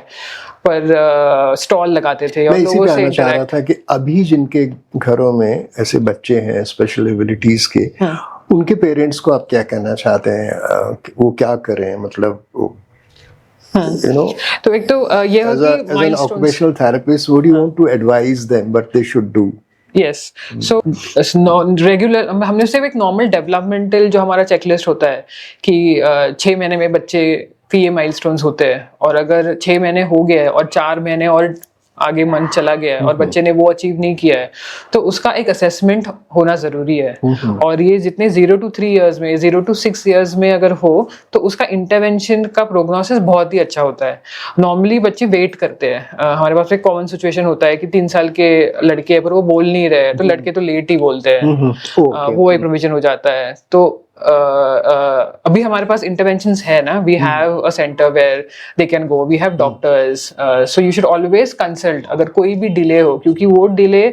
पर स्टॉल लगाते थे और लोगों से चाह रहा था कि अभी जिनके घरों में ऐसे बच्चे हैं स्पेशल एबिलिटीज के, उनके पेरेंट्स को आप क्या कहना चाहते हैं, वो क्या करें, मतलब तो एक तो ये as an occupational therapist, what do you want to advise them what they should do? Yes, so regular हमने सिर्फ एक नॉर्मल डेवलपमेंटल जो हमारा चेकलिस्ट होता है कि 6 महीने में बच्चे के ये माइलस्टोन्स होते हैं, और अगर 6 महीने हो गए और 4 महीने और आगे मन चला गया और बच्चे ने वो अचीव नहीं किया है, तो उसका एक असेसमेंट होना जरूरी है. और ये जितने 0 to 3 years में, 0 to 6 years में अगर हो, तो उसका इंटरवेंशन का प्रोग्नोसिस बहुत ही अच्छा होता है. नॉर्मली बच्चे वेट करते हैं. हमारे पास एक कॉमन सिचुएशन होता है कि 3 साल के लड़के हैं पर वो बोल नहीं रहे, तो लड़के तो लेट ही बोलते हैं. वो एक प्रोविजन हो जाता है. तो अभी हमारे पास इंटरवेंशंस है ना, we have a centre where they can go, we have doctors, so you should always consult अगर कोई भी डिले हो, क्योंकि वो डिले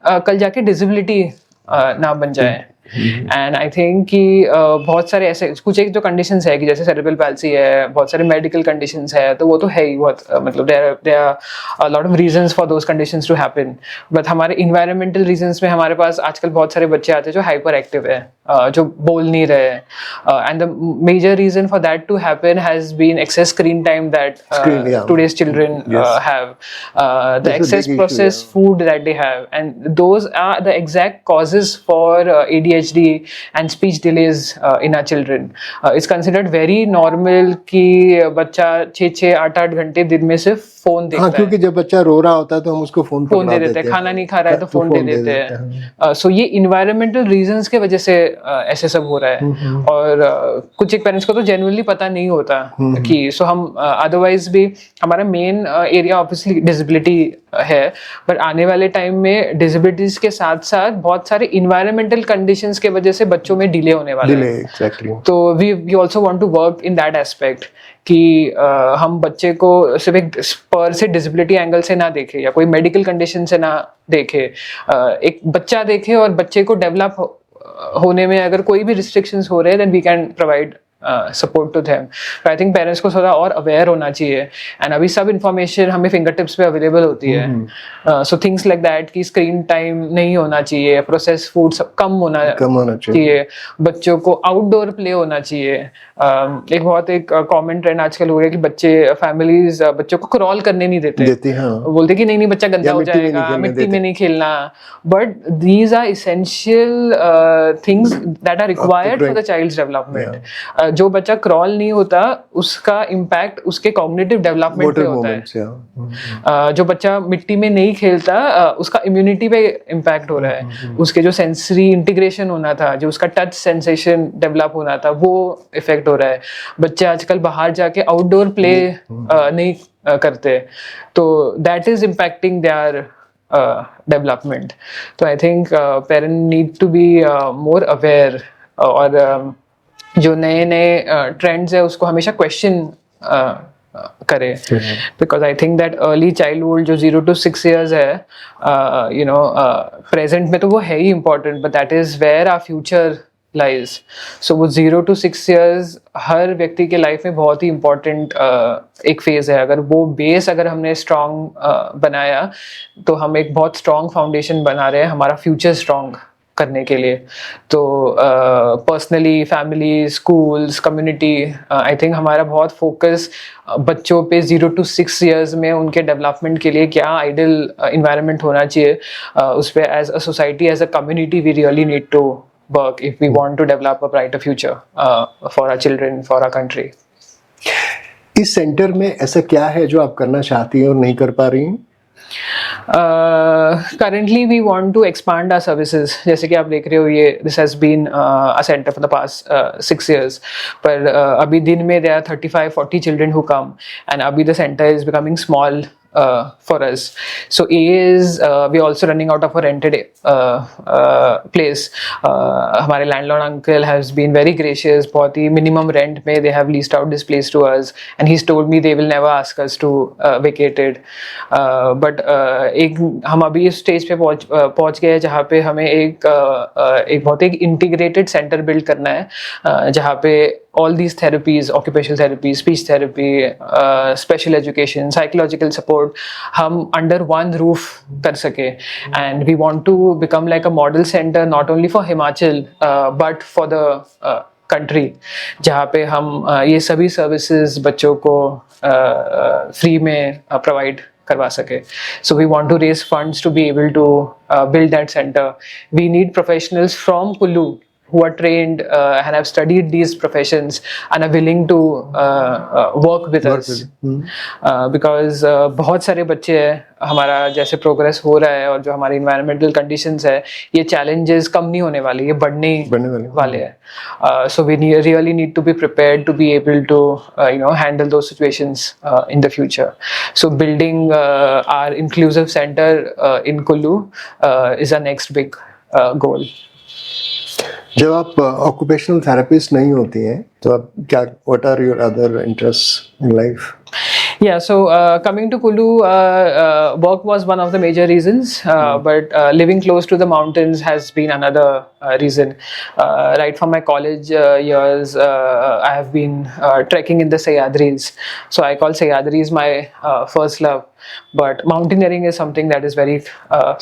कल जाके डिसेबिलिटी ना बन जाए. एंड आई थिंक कि बहुत सारे ऐसे कुछ एक जो कंडीशंस है कि जैसे सेरेब्रल पैल्सी है, बहुत सारे मेडिकल कंडीशंस है, तो वो तो है ही बहुत, मतलब there are a lot of reasons for those conditions to happen. But हमारे इन्वायरमेंटल रीजंस में हमारे पास आजकल बहुत सारे बच्चे आते हैं जो हाइपर एक्टिव है, जो बोल नहीं रहे. And the major reason for that to happen has been excess screen time that today's children have, the excess processed food that they have, and those are the exact causes for ADHD and speech delays in our children. It's considered very normal कि बच्चा 6-6, 8-8 घंटे दिन में सिर्फ phone देखता है. क्योंकि जब बच्चा रो रहा होता है तो हम उसको फोन दे देते हैं, खाना नहीं खा रहा है तो फोन दे देते हैं. सो ये इन्वायरमेंटल रीजंस के वजह से ऐसे सब हो रहा है. और कुछ एक पेरेंट्स को तो जेन्युइनली पता नहीं होता कि, सो हम अदरवाइज भी हमारा मेन एरिया ऑब्वियसली डिसेबिलिटी है, बट आने वाले टाइम में डिसेबिलिटीज के साथ साथ बहुत सारे इन्वायरमेंटल कंडीशंस के वजह से बच्चों में डिले होने वाले हैं. Exactly. तो we also want to work in that aspect कि हम बच्चे को सिर्फ एक स्पर से डिसेबिलिटी एंगल से ना देखे या कोई मेडिकल कंडीशन से ना देखे, एक बच्चा देखे और बच्चे को डेवलप होने में अगर कोई भी रिस्ट्रिक्शंस हो रहे हैं, then we can provide support to them. I think parents को थोड़ा और अवेयर होना चाहिए, एंड अभी सब इंफॉर्मेशन हमें फिंगर टिप्स पे अवेलेबल होती है। सो थिंग्स लाइक दैट कि स्क्रीन टाइम नहीं होना चाहिए, प्रोसेस फूड सब कम होना चाहिए, बच्चों को आउटडोर प्ले होना चाहिए। एक बहुत एक कॉमन ट्रेंड आजकल हो गया कि बच्चे फैमिलीज बच्चों को क्रॉल करने नहीं देते, बोलते कि नहीं बच्चा गंदा हो जाएगा, मिट्टी में नहीं खेलना। But these are essential things that are required for the child's development. जो बच्चा क्रॉल नहीं होता उसका इम्पैक्ट उसके कॉग्निटिव डेवलपमेंट पे होता है। जो बच्चा मिट्टी में नहीं खेलता उसका इम्यूनिटी पे इम्पैक्ट हो रहा है, उसके जो सेंसरी इंटीग्रेशन होना था, जो उसका टच सेंसेशन डेवलप होना था, वो इफेक्ट हो रहा है। बच्चे आजकल बाहर जाके आउटडोर प्ले नहीं करते, तो that is impacting their development. तो I think parent need to be more aware, और जो नए नए ट्रेंड्स है उसको हमेशा क्वेश्चन करे, because I think that early childhood जो 0 to 6 years है, प्रेजेंट में तो वो है ही important, but that is where our future lies. So वो 0 to 6 years हर व्यक्ति के लाइफ में बहुत ही इम्पोर्टेंट एक फेज है। अगर वो बेस अगर हमने स्ट्रॉन्ग बनाया तो हम एक बहुत स्ट्रॉन्ग फाउंडेशन बना रहे हैं हमारा फ्यूचर स्ट्रॉन्ग करने के लिए। तो personally, family, schools, community, I think हमारा बहुत फोकस बच्चों पे 0 to 6 years में उनके डेवलपमेंट के लिए क्या आइडियल इन्वायरमेंट होना चाहिए, उस पर as a society, as a community we really need to work if we want to develop a brighter future for our children, for our country. इस सेंटर में ऐसा क्या है जो आप करना चाहती हैं और नहीं कर पा रही हैं? Currently we want to expand our services. जैसे कि आप देख रहे हो ये this has been a center for the past 6 years, पर अभी दिन में there are 35-40 children who come, and अभी the center is becoming small for us. So A is we also running out of a rented place. हमारे landlord uncle has been very gracious, बहुत ही minimum rent में they have leased out this place to us, and he's told me they will never ask us to vacate it. But एक हम अभी इस stage पे पहुंच गए जहाँ पे हमें एक बहुत एक इंटीग्रेटेड सेंटर बिल्ड करना है, जहाँ पे all these therapies, occupational therapy, speech therapy, special education, psychological support, हम under one roof कर सके। And we want to become like a model center not only for Himachal but for the country, जहाँ पे हम ये सभी services बच्चों को free में provide करवा सके। So we want to raise funds to be able to build that center. We need professionals from Kullu who are trained and have studied these professions and are willing to work with us. Because बहुत सारे बच्चे हैं हमारा जैसे progress हो रहा है और जो हमारी environmental conditions है, ये challenges कम नहीं होने वाले, ये बढ़ने वाले हैं। So we really need to be prepared to be able to handle those situations in the future. So building our inclusive center in Kullu is our next big goal. जब आप ऑक्यूपेशनल थेरेपिस्ट नहीं होती हैं तो आप क्या, what are your other interest in life? Yeah, so coming to Kullu, work was one of the major reasons, but living close to the mountains has been another reason. Right from my college years, I have been trekking in the Sahyadris. So I call Sahyadris my first love. But mountaineering is something that is very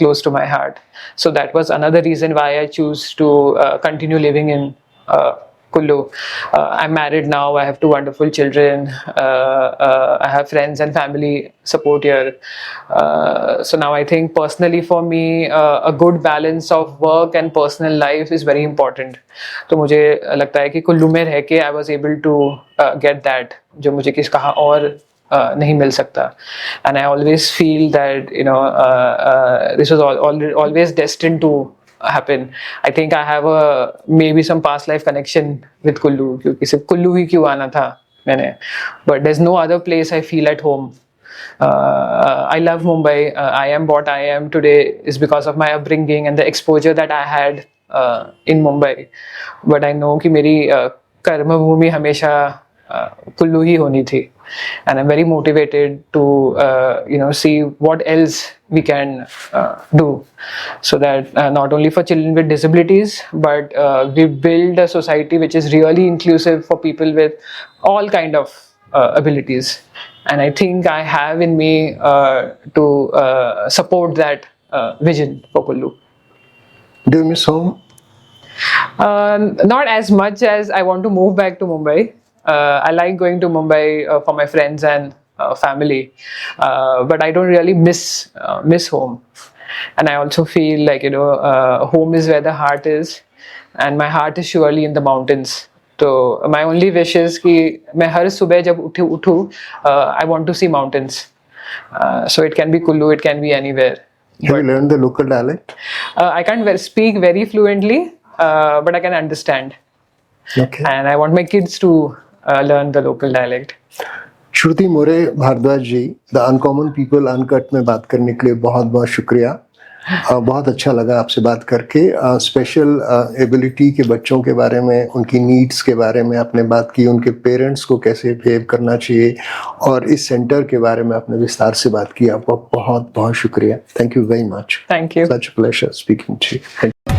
close to my heart. So that was another reason why I choose to continue living in Kullu. I'm married now. I have 2 wonderful children. I have friends and family support here. So now I think personally for me, a good balance of work and personal life is very important. तो मुझे लगता है कि कुल्लू में रह के I was able to get that, जो मुझे किस कहाँ और नहीं मिल सकता. And I always feel that this was always destined to happen. I think I have maybe some past life connection with Kullu, क्योंकि सिर्फ कुल्लू ही क्यों आना था मैंने. But there's no other place I feel at home. I love Mumbai. I am what I am today is because of my upbringing and the exposure that I had in Mumbai. But I know कि मेरी कर्म भूमि हमेशा कुल्लू ही होनी थी. And I'm very motivated to see what else we can do, so that not only for children with disabilities, but we build a society which is really inclusive for people with all kind of abilities. And I think I have in me to support that vision for Kullu. Do you miss home? Not as much as I want to move back to Mumbai. I like going to Mumbai for my friends and family, but I don't really miss home. And I also feel like home is where the heart is, and my heart is surely in the mountains. So my only wish is कि मैं हर सुबह जब उठूँ I want to see mountains. So it can be Kullu, it can be anywhere. Have you learned the local dialect? I can't speak very fluently, but I can understand. Okay. And I want my kids to learn the local dialect. Shruti More Bhardwaj ji, the uncommon people uncut में बात करने के लिए बहुत बहुत शुक्रिया. बहुत अच्छा लगा आपसे बात करके. स्पेशल एबिलिटी के बच्चों के बारे में, उनकी नीड्स के बारे में आपने बात की, उनके पेरेंट्स को कैसे बिहेव करना चाहिए, और इस सेंटर के बारे में आपने विस्तार से बात की. आपका बहुत बहुत शुक्रिया. Thank you very much. Thank you. Such a pleasure speaking to you. Thank you.